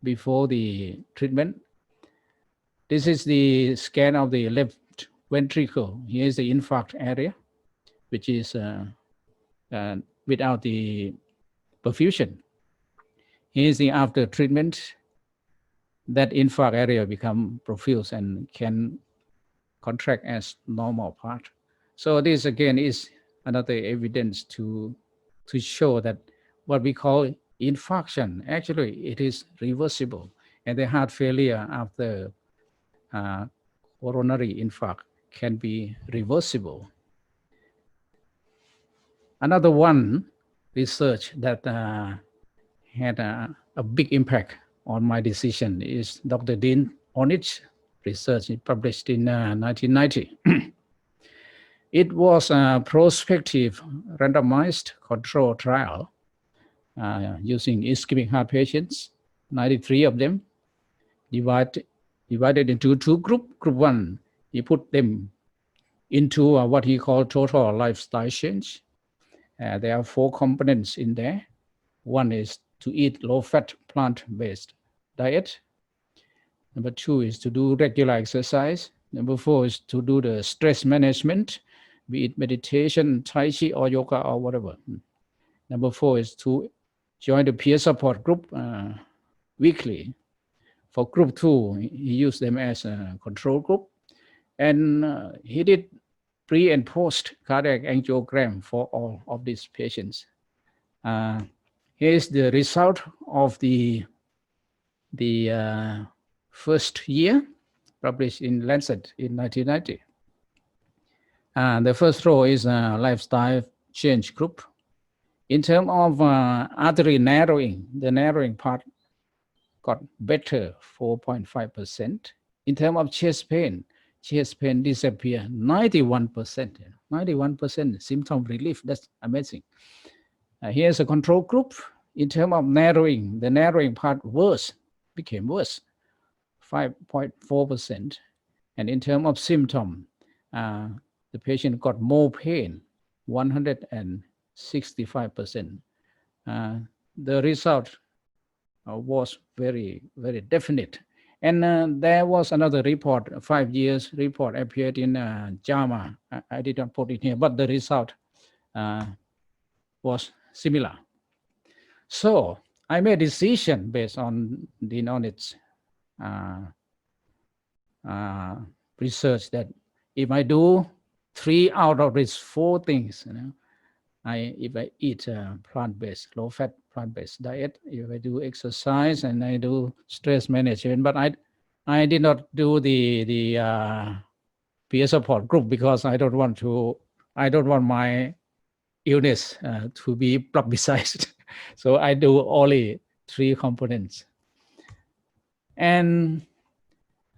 S4: the treatment. This is the scan of the left ventricle. Here is the infarct area, which is without the perfusion. Here is the after treatment. That infarct area become profuse and can contract as normal part. So this again is another evidence to show that what we call infarction, actually it is reversible. And the heart failure after coronary infarct can be reversible. Another one research that had a big impact on my decision is Dr. Dean Onich's research published in 1990. It was a prospective randomized control trial using ischemic heart patients, 93 of them, divided divided into two groups. Group one, he put them into what he called total lifestyle change. There are 4 components in there. One is to eat low-fat plant-based diet. Number 2 is to do regular exercise. Number 4 is to do the stress management, be it meditation, Tai Chi, or yoga, or whatever. Number 4 is to join the peer support group weekly. For group 2, he used them as a control group. And he did pre and post cardiac angiogram for all of these patients. Here's the result of the first year, published in Lancet in 1990. The first row is a lifestyle change group. In terms of artery narrowing, the narrowing part got better, 4.5%. In terms of chest pain disappeared, 91%. 91% symptom relief, that's amazing. Here's a control group. In terms of narrowing, the narrowing part became worse, 5.4%. And in terms of symptom, the patient got more pain, 165%. The result was very, very definite. And there was another report, a 5 years report appeared in JAMA. I did not put it here, but the result was similar. So I made a decision based on the knowledge research that if I do 3 out of these 4 things, if I eat plant-based, low-fat plant-based diet, if I do exercise and I do stress management, but I did not do the peer support group because I don't want my illness to be publicized. So I do only 3 components. And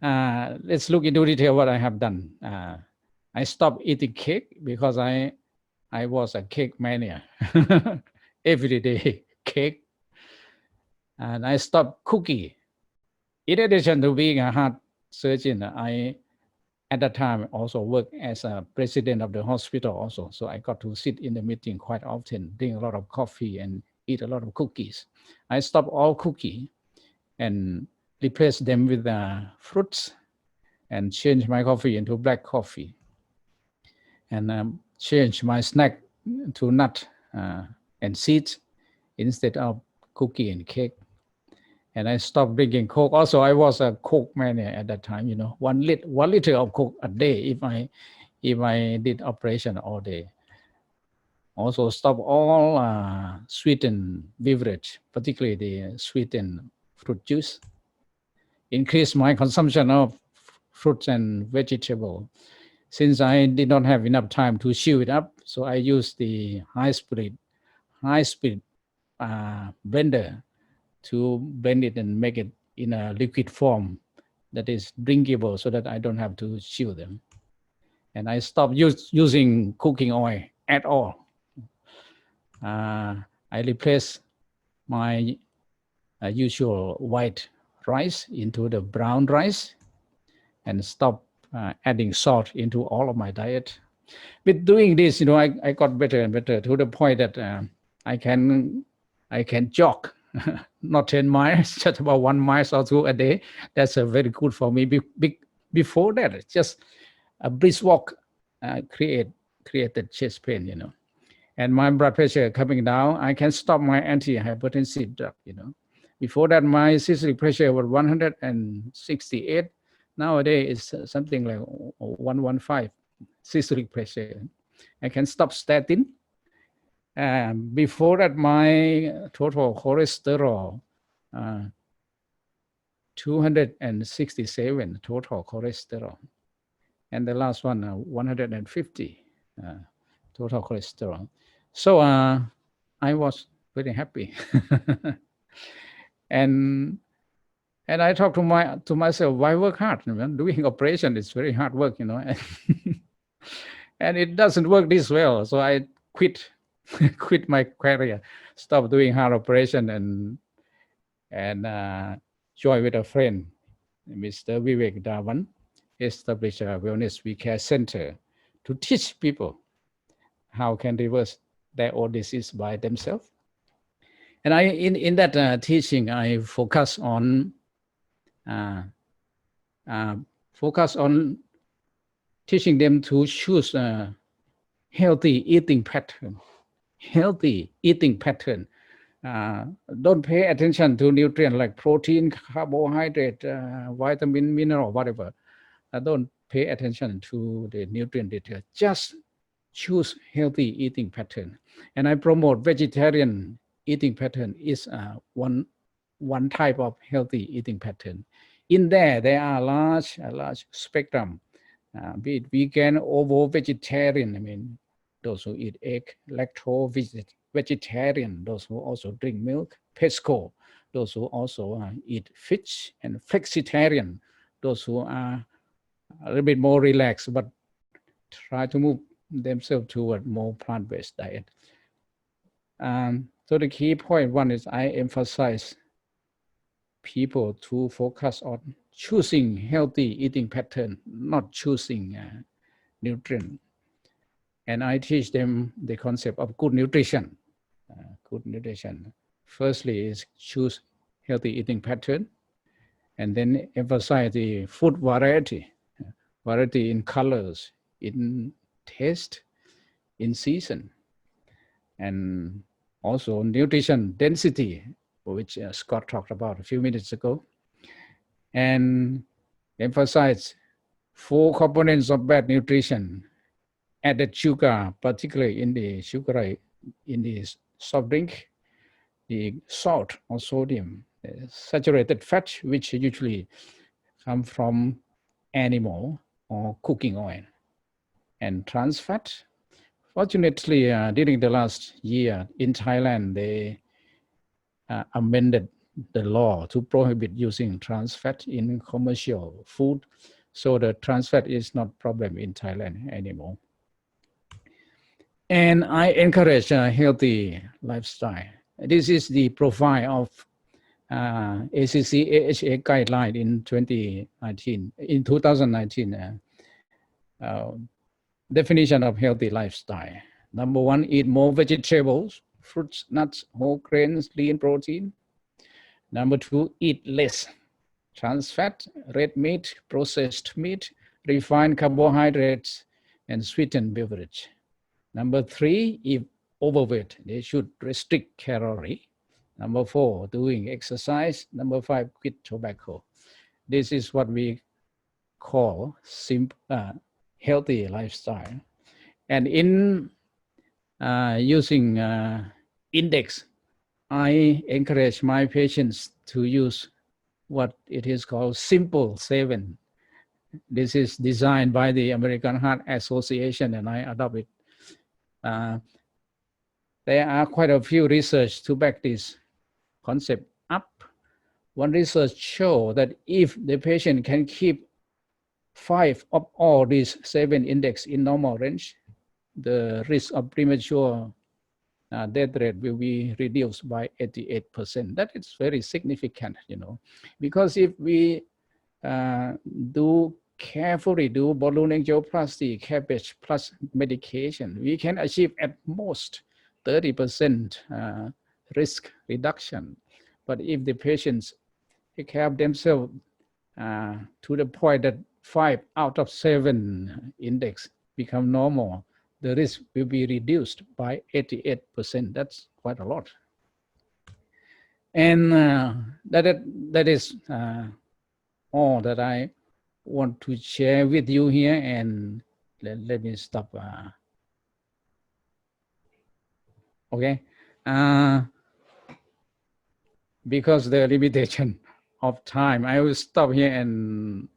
S4: let's look into detail what I have done. I stopped eating cake because I was a cake mania. Every day cake. And I stopped cookie. In addition to being a heart surgeon, I at that time also worked as a president of the hospital also. So I got to sit in the meeting quite often, drink a lot of coffee and eat a lot of cookies. I stopped all cookie and replaced them with fruits and changed my coffee into black coffee. And changed my snack to nut and seeds instead of cookie and cake. And I stopped drinking Coke. Also, I was a Coke mania at that time. 1 liter of Coke a day if I did operation all day. Also, stop all sweetened beverage, particularly the sweetened fruit juice. Increase my consumption of fruits and vegetables. Since I did not have enough time to chew it up, so I used the high-speed blender to blend it and make it in a liquid form that is drinkable so that I don't have to chew them. And I stopped using cooking oil at all. I replaced my usual white rice into the brown rice and stopped adding salt into all of my diet. With doing this, I got better and better to the point that I can jog, not 10 miles, just about 1 mile or 2 a day. That's very good for me. Before that, just a brisk walk created chest pain, and my blood pressure coming down. I can stop my antihypertensive drug, Before that, my systolic pressure was 168. Nowadays, it's something like 115 systolic pressure. I can stop statin. Before that, my total cholesterol, 267 total cholesterol. And the last one, 150 total cholesterol. So I was very happy. And I talked to myself, why work hard? Doing operation is very hard work, and it doesn't work this well. So I quit my career, stopped doing hard operation and joined with a friend Mr. Vivek Dhawan, established a Wellness We Care Center to teach people how can reverse their own disease by themselves. And in that teaching, I focus on teaching them to choose a healthy eating pattern. Healthy eating pattern. Don't pay attention to nutrients like protein, carbohydrate, vitamin, mineral, whatever. Don't pay attention to the nutrient detail. Just choose healthy eating pattern. And I promote vegetarian eating pattern is one type of healthy eating pattern. In there are a large spectrum, be it vegan, ovo, vegetarian. I mean, those who eat egg, lacto vegetarian, those who also drink milk, pesco, those who also eat fish, and flexitarian, those who are a little bit more relaxed but try to move themselves toward more plant-based diet. So the key point one is I emphasize people to focus on choosing healthy eating pattern, not choosing nutrient. And I teach them the concept of good nutrition. Good nutrition. Firstly is choose healthy eating pattern, and then emphasize the food variety in colors, in taste, in season, and also nutrition density, which Scott talked about a few minutes ago, and emphasize 4 components of bad nutrition: added sugar, particularly in the sugar in the soft drink, the salt or sodium, saturated fat, which usually come from animal or cooking oil, and trans fat. Fortunately, during the last year in Thailand, they amended the law to prohibit using trans fat in commercial food. So the trans fat is not problem in Thailand anymore. And I encourage a healthy lifestyle. This is the profile of ACC AHA guideline in 2019. In 2019, definition of healthy lifestyle. Number 1, eat more vegetables, fruits, nuts, whole grains, lean protein. Number 2, eat less trans fat, red meat, processed meat, refined carbohydrates, and sweetened beverage. Number 3, if overweight, they should restrict calorie. Number 4, doing exercise. Number 5, quit tobacco. This is what we call healthy lifestyle. And in using index, I encourage my patients to use what it is called Simple 7. This is designed by the American Heart Association, and I adopt it. There are quite a few research to back this concept up. One research shows that if the patient can keep 5 of all these 7 index in normal range, the risk of premature death rate will be reduced by 88%. That is very significant, because if we carefully do balloon angioplasty, CABG plus medication, we can achieve at most 30% risk reduction. But if the patients take care of themselves to the point that 5 out of 7 index become normal, the risk will be reduced by 88%. That's quite a lot. And that is all that I want to share with you here, and let me stop. Okay. Because the limitation of time, I will stop here and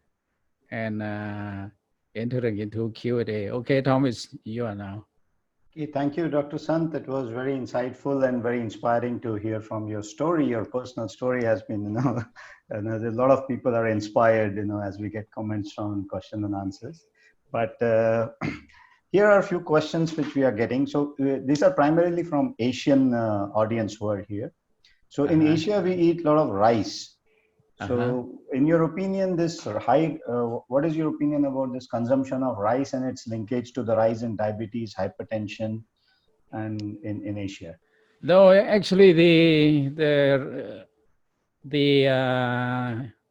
S4: entering into Q&A. Okay, Tom, it's you now.
S1: Okay, thank you, Dr. Sant. It was very insightful and very inspiring to hear from your story. Your personal story has been, and a lot of people are inspired, as we get comments from question and answers. But here are a few questions which we are getting. So these are primarily from Asian audience who are here. So in Asia, we eat a lot of rice. So, in your opinion, this high, what is your opinion about this consumption of rice and its linkage to the rise in diabetes, hypertension, and in Asia?
S4: Though actually the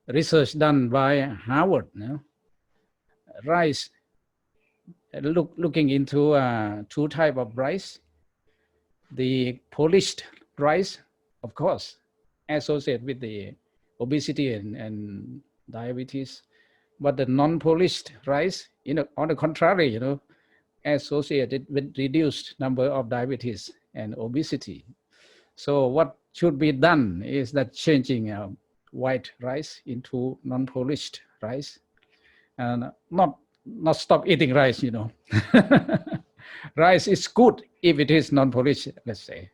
S4: research done by Harvard, rice, looking into two type of rice, the polished rice, of course, associated with the obesity and diabetes, but the non-polished rice, on the contrary, associated with reduced number of diabetes and obesity. So what should be done is that changing white rice into non-polished rice, and not stop eating rice. Rice is good if it is non-polished, let's say.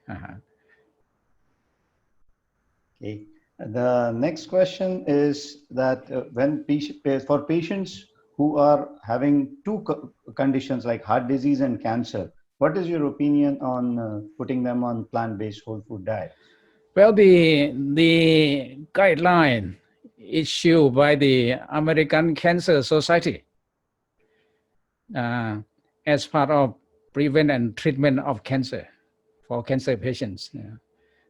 S1: Okay. The next question is that for patients who are having two conditions like heart disease and cancer, what is your opinion on putting them on plant-based whole food diet?
S4: Well, the guideline issued by the American Cancer Society as part of prevent and treatment of cancer for cancer patients.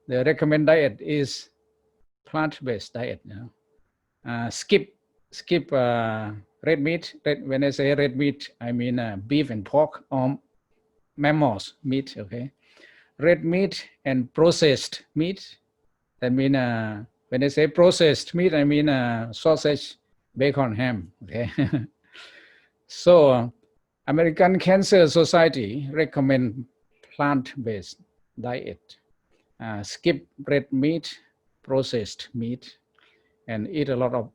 S4: The recommended diet is plant-based diet. Skip red meat. When I say red meat, I mean beef and pork or mammals meat. Okay, red meat and processed meat. That mean when I say processed meat, I mean sausage, bacon, ham. Okay, so American Cancer Society recommend plant-based diet. Skip red meat, processed meat, and eat a lot of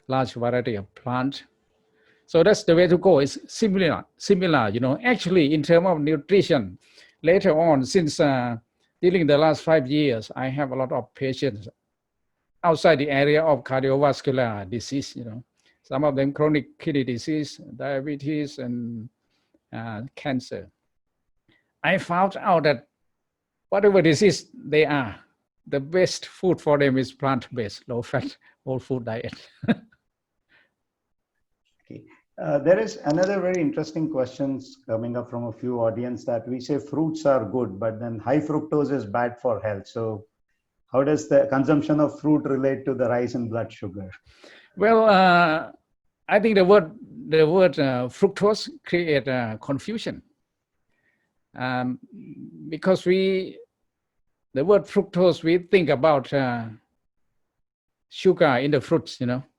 S4: large variety of plant. So that's the way to go. It's similar, actually in terms of nutrition. Later on, since during the last 5 years, I have a lot of patients outside the area of cardiovascular disease, some of them chronic kidney disease, diabetes, and cancer. I found out that whatever disease they are, the best food for them is plant-based, low-fat, whole food diet.
S1: Okay. There is another very interesting questions coming up from a few audience that we say fruits are good, but then high fructose is bad for health. So how does the consumption of fruit relate to the rise in blood sugar?
S4: Well, I think the word fructose create confusion, because the word fructose, we think about sugar in the fruits,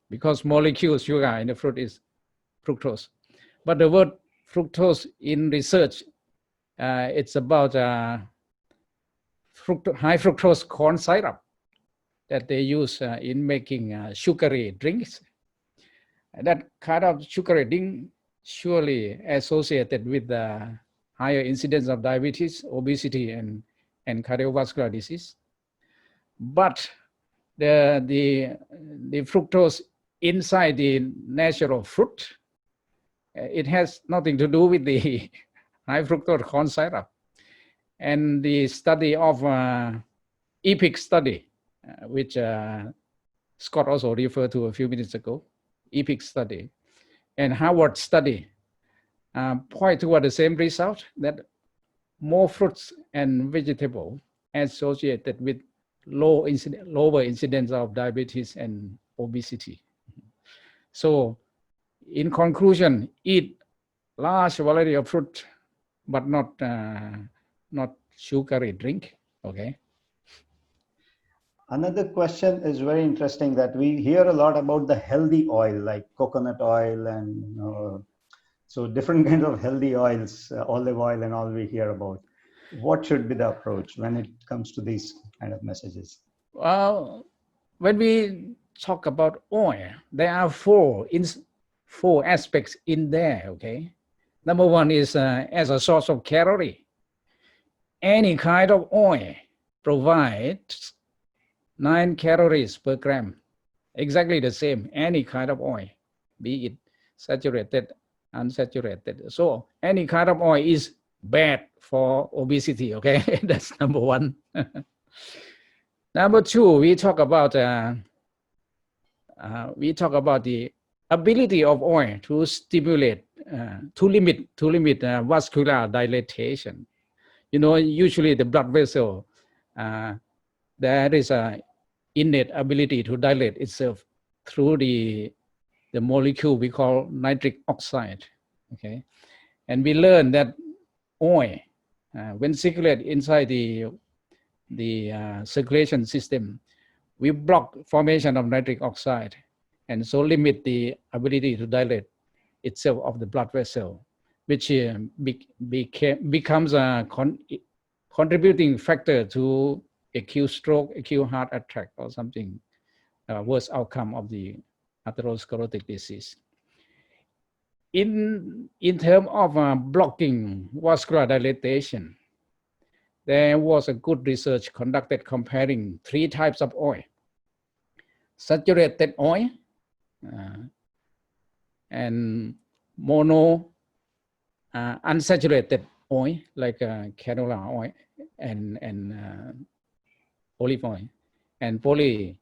S4: because molecule sugar in the fruit is fructose. But the word fructose in research, it's about high fructose corn syrup that they use in making sugary drinks. And that kind of sugary drink surely associated with the higher incidence of diabetes, obesity, and cardiovascular disease. But the fructose inside the natural fruit, it has nothing to do with the high fructose corn syrup. And the study of EPIC study, which Scott also referred to a few minutes ago, EPIC study, and Harvard study point toward the same result, that more fruits and vegetables associated with lower incidence of diabetes and obesity. So in conclusion, eat large variety of fruit, but not sugary drink. Okay.
S1: Another question is very interesting that we hear a lot about the healthy oil, like coconut oil and so different kinds of healthy oils, olive oil and all we hear about. What should be the approach when it comes to these kind of messages?
S4: Well, when we talk about oil, there are four aspects in there, okay? Number one is as a source of calorie. Any kind of oil provides 9 calories per gram. Exactly the same, any kind of oil, be it saturated, unsaturated. So any kind of oil is bad for obesity, okay? That's number one. Number two, we talk about we talk about the ability of oil to stimulate, to limit vascular dilatation. You know, usually the blood vessel, there is a innate ability to dilate itself through the molecule we call nitric oxide. Okay, and we learn that oil, when circulate inside the circulation system, we block formation of nitric oxide, and so limit the ability to dilate itself of the blood vessel, which becomes a contributing factor to acute stroke, acute heart attack, or something worse outcome of the atherosclerotic disease. In terms of blocking vascular dilatation, there was a good research conducted comparing 3 types of oil: saturated oil, and mono unsaturated oil like canola oil and olive oil, and poly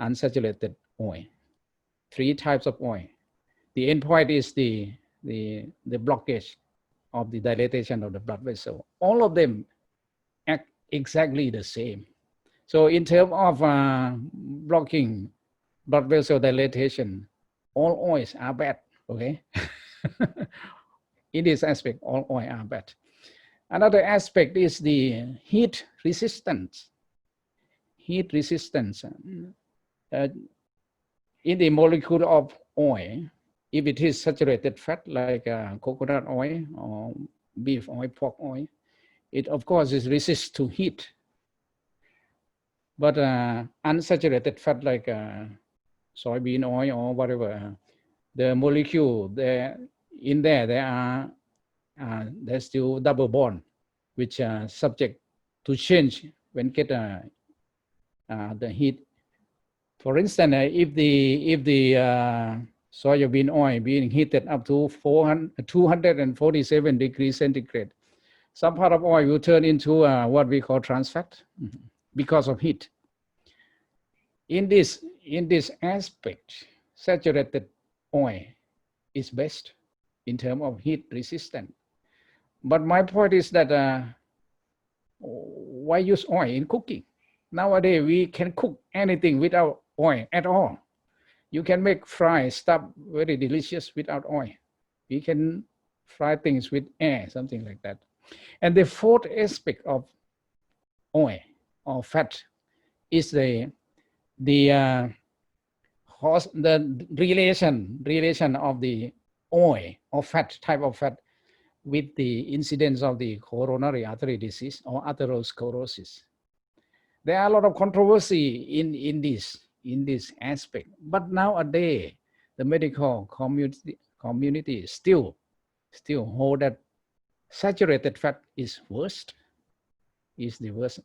S4: unsaturated oil. 3 types of oil. The endpoint is the blockage of the dilatation of the blood vessel. All of them act exactly the same. So in terms of blocking blood vessel dilatation, all oils are bad, okay? In this aspect, all oils are bad. Another aspect is the heat resistance. Heat resistance. In the molecule of oil, if it is saturated fat like coconut oil or beef oil, pork oil, it of course is resist to heat. But unsaturated fat like soybean oil or whatever, the molecule there there's still double bond, which are subject to change when get the heat. For instance, if the soybean oil being heated up to 247 degrees centigrade, some part of oil will turn into what we call trans fat because of heat. In this aspect, saturated oil is best in terms of heat resistance. But my point is that why use oil in cooking? Nowadays, we can cook anything without oil at all. You can make fried stuff very delicious without oil. We can fry things with air, something like that. And the 4th aspect of oil or fat is the relation of the oil or fat, type of fat, with the incidence of the coronary artery disease or atherosclerosis. There are a lot of controversy in this aspect, but nowadays the medical community still hold that saturated fat is the worst.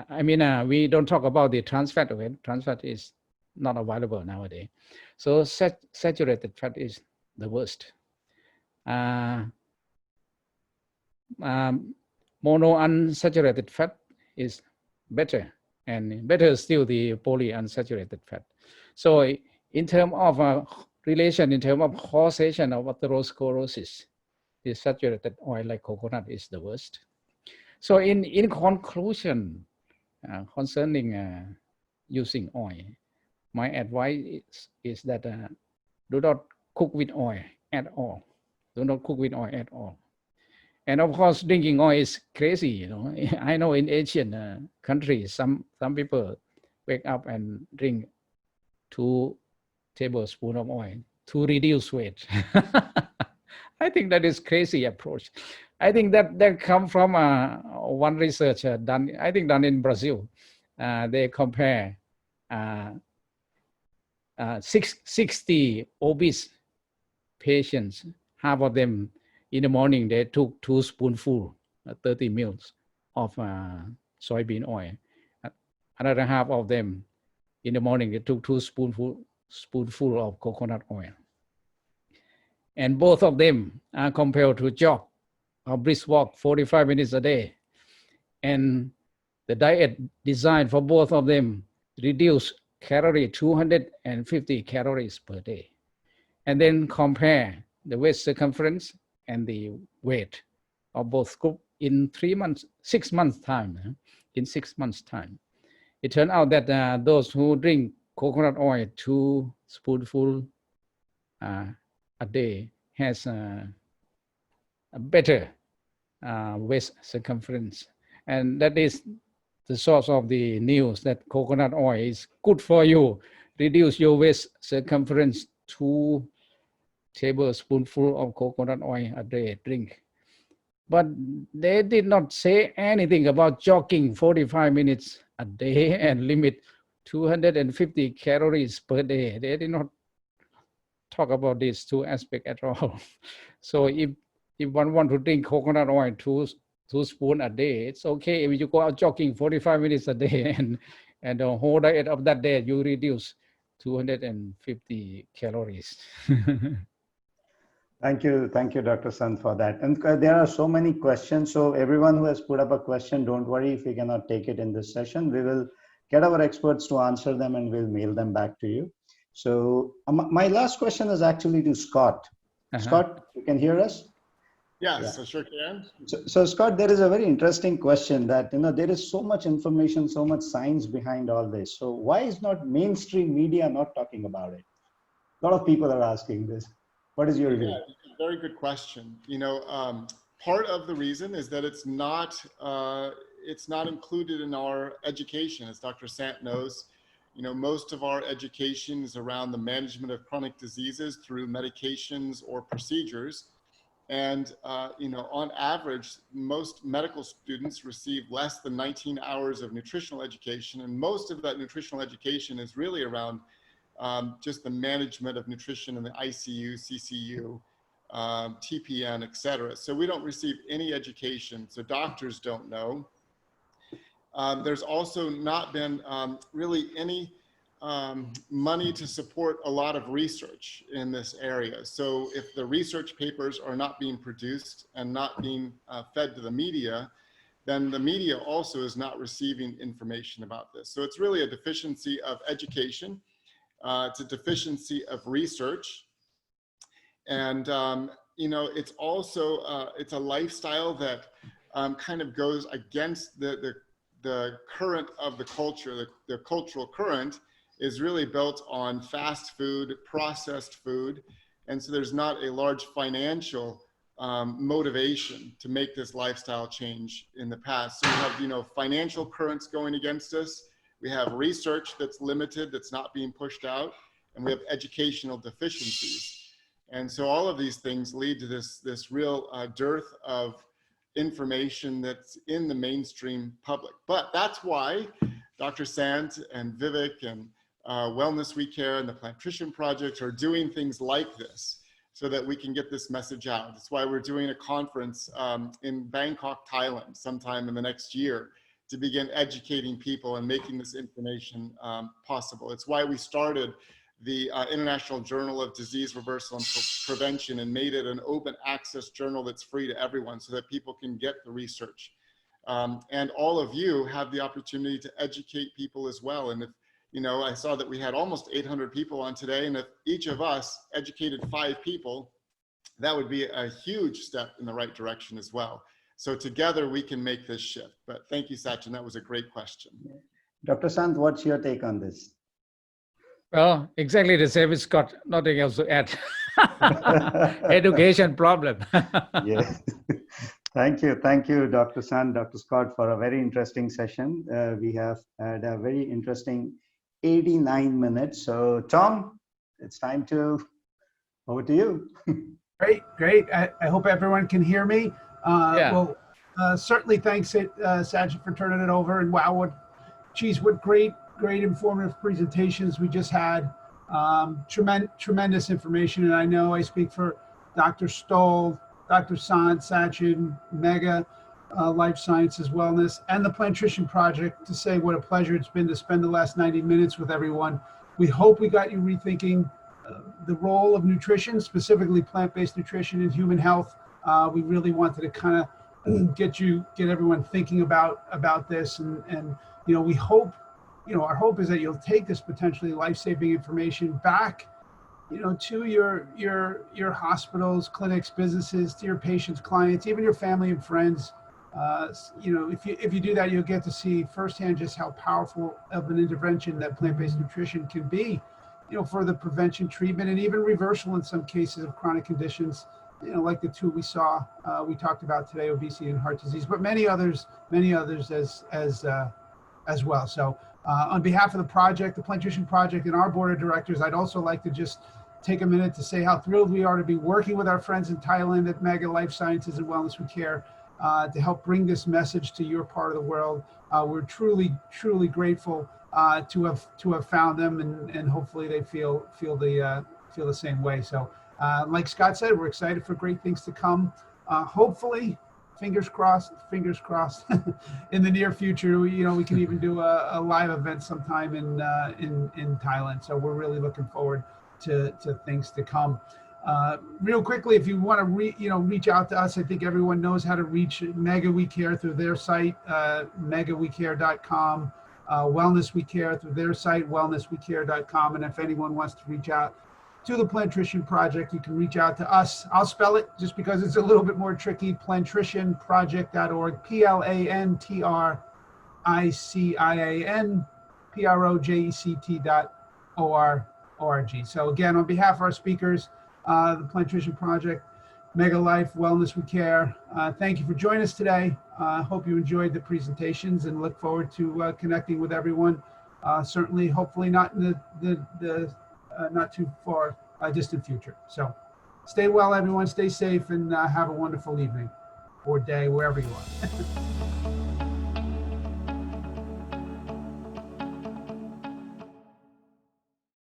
S4: I mean, we don't talk about the trans fat. Trans fat is not available nowadays. So saturated fat is the worst. Mono unsaturated fat is better, and better still the polyunsaturated fat. So in terms of relation, in terms of causation of atherosclerosis, the saturated oil like coconut is the worst. So in conclusion, concerning using oil, my advice is that do not cook with oil at all. Do not cook with oil at all. And of course, drinking oil is crazy. You know, I know in Asian countries, some people wake up and drink 2 tablespoons of oil to reduce weight. I think that is crazy approach. I think that come from one research done in Brazil. They compare 60 obese patients. Half of them in the morning they took 2 spoonfuls, 30 mils of soybean oil. Another half of them in the morning they took 2 spoonful of coconut oil. And both of them are compelled to jog or brisk walk 45 minutes a day. And the diet designed for both of them reduce calorie, 250 calories per day. And then compare the waist circumference and the weight of both group in 3 months, 6 months time. In 6 months time, it turned out that those who drink coconut oil 2 spoonful a day has a better waist circumference, and that is the source of the news that coconut oil is good for you. Reduce your waist circumference 2 tablespoonful of coconut oil a day. Drink. But they did not say anything about jogging 45 minutes a day and limit 250 calories per day. They did not talk about these 2 aspects at all. So if one want to drink coconut oil 2 spoons a day, it's okay if you go out jogging 45 minutes a day and the whole diet of that day you reduce 250 calories.
S1: Thank you, Dr. Sant, for that. And there are so many questions. So everyone who has put up a question, don't worry if we cannot take it in this session. We will get our experts to answer them and we'll mail them back to you. So my last question is actually to Scott. Scott, you can hear us?
S2: Yes, I sure can.
S1: So Scott, there is a very interesting question that, there is so much information, so much science behind all this. So why is not mainstream media not talking about it? A lot of people are asking this. What is your view?
S2: Yeah, very good question. Part of the reason is that it's not included in our education. As Dr. Sant knows, most of our education is around the management of chronic diseases through medications or procedures. And, on average, most medical students receive less than 19 hours of nutritional education. And most of that nutritional education is really around just the management of nutrition in the ICU, CCU, TPN, et cetera. So we don't receive any education, so doctors don't know. There's also not been really any money to support a lot of research in this area. So if the research papers are not being produced and not being fed to the media, then the media also is not receiving information about this. So it's really a deficiency of education. It's a deficiency of research. And, it's also, it's a lifestyle that kind of goes against the current of the culture. The cultural current is really built on fast food, processed food. And so there's not a large financial motivation to make this lifestyle change in the past. So we have, financial currents going against us. We have research that's limited, that's not being pushed out, and we have educational deficiencies. And so all of these things lead to this real dearth of information that's in the mainstream public. But that's why Dr. Sant and Vivek and Wellness We Care and the Plantrician Project are doing things like this so that we can get this message out. That's why we're doing a conference in Bangkok, Thailand, sometime in the next year, to begin educating people and making this information possible. It's why we started the International Journal of Disease Reversal and Prevention and made it an open access journal that's free to everyone so that people can get the research. And all of you have the opportunity to educate people as well. And if, I saw that we had almost 800 people on today, and if each of us educated 5 people, that would be a huge step in the right direction as well. So together we can make this shift. But thank you, Sachin. That was a great question.
S1: Dr. Sant, what's your take on this?
S4: Well, exactly the same as Scott. Nothing else to add. Education problem.
S1: Yes. Thank you, Dr. Sant, Dr. Scott, for a very interesting session. We have had a very interesting 89 minutes. So Tom, it's time to, over to you.
S3: Great. I hope everyone can hear me. Well, certainly thanks, Sachin, for turning it over. And wow, what great informative presentations we just had. Tremendous information. And I know I speak for Dr. Stoll, Dr. Sant, Sachin, Mega Life Sciences Wellness, and the Plantrician Project to say what a pleasure it's been to spend the last 90 minutes with everyone. We hope we got you rethinking the role of nutrition, specifically plant-based nutrition in human health. We really wanted to kind of get everyone thinking about this, and we hope our hope is that you'll take this potentially life-saving information back, to your hospitals, clinics, businesses, to your patients, clients, even your family and friends. If you do that, you'll get to see firsthand just how powerful of an intervention that plant-based nutrition can be, for the prevention, treatment, and even reversal in some cases of chronic conditions, like the two we talked about today, obesity and heart disease, but many others as well. So on behalf of the project, the Plantrician Project, and our board of directors, I'd also like to just take a minute to say how thrilled we are to be working with our friends in Thailand at Mega Life Sciences and Wellness We Care to help bring this message to your part of the world. We're truly grateful to have found them, and hopefully they feel the same way. So like Scott said, we're excited for great things to come. Hopefully, fingers crossed, in the near future, we can even do a live event sometime in Thailand. So we're really looking forward to things to come. Real quickly, if you want to reach out to us, I think everyone knows how to reach Mega We Care through their site, megawecare.com, Wellness We Care through their site, wellnesswecare.com. And if anyone wants to reach out to the Plantrician Project, you can reach out to us. I'll spell it just because it's a little bit more tricky. Plantricianproject.org, PLANTRICIANPROJECT.org. So again, on behalf of our speakers, the Plantrician Project, Mega Life, Wellness We Care, thank you for joining us today. I hope you enjoyed the presentations and look forward to connecting with everyone. Certainly, hopefully not in the not too far distant future. So stay well, everyone. Stay safe, and have a wonderful evening or day, wherever you are.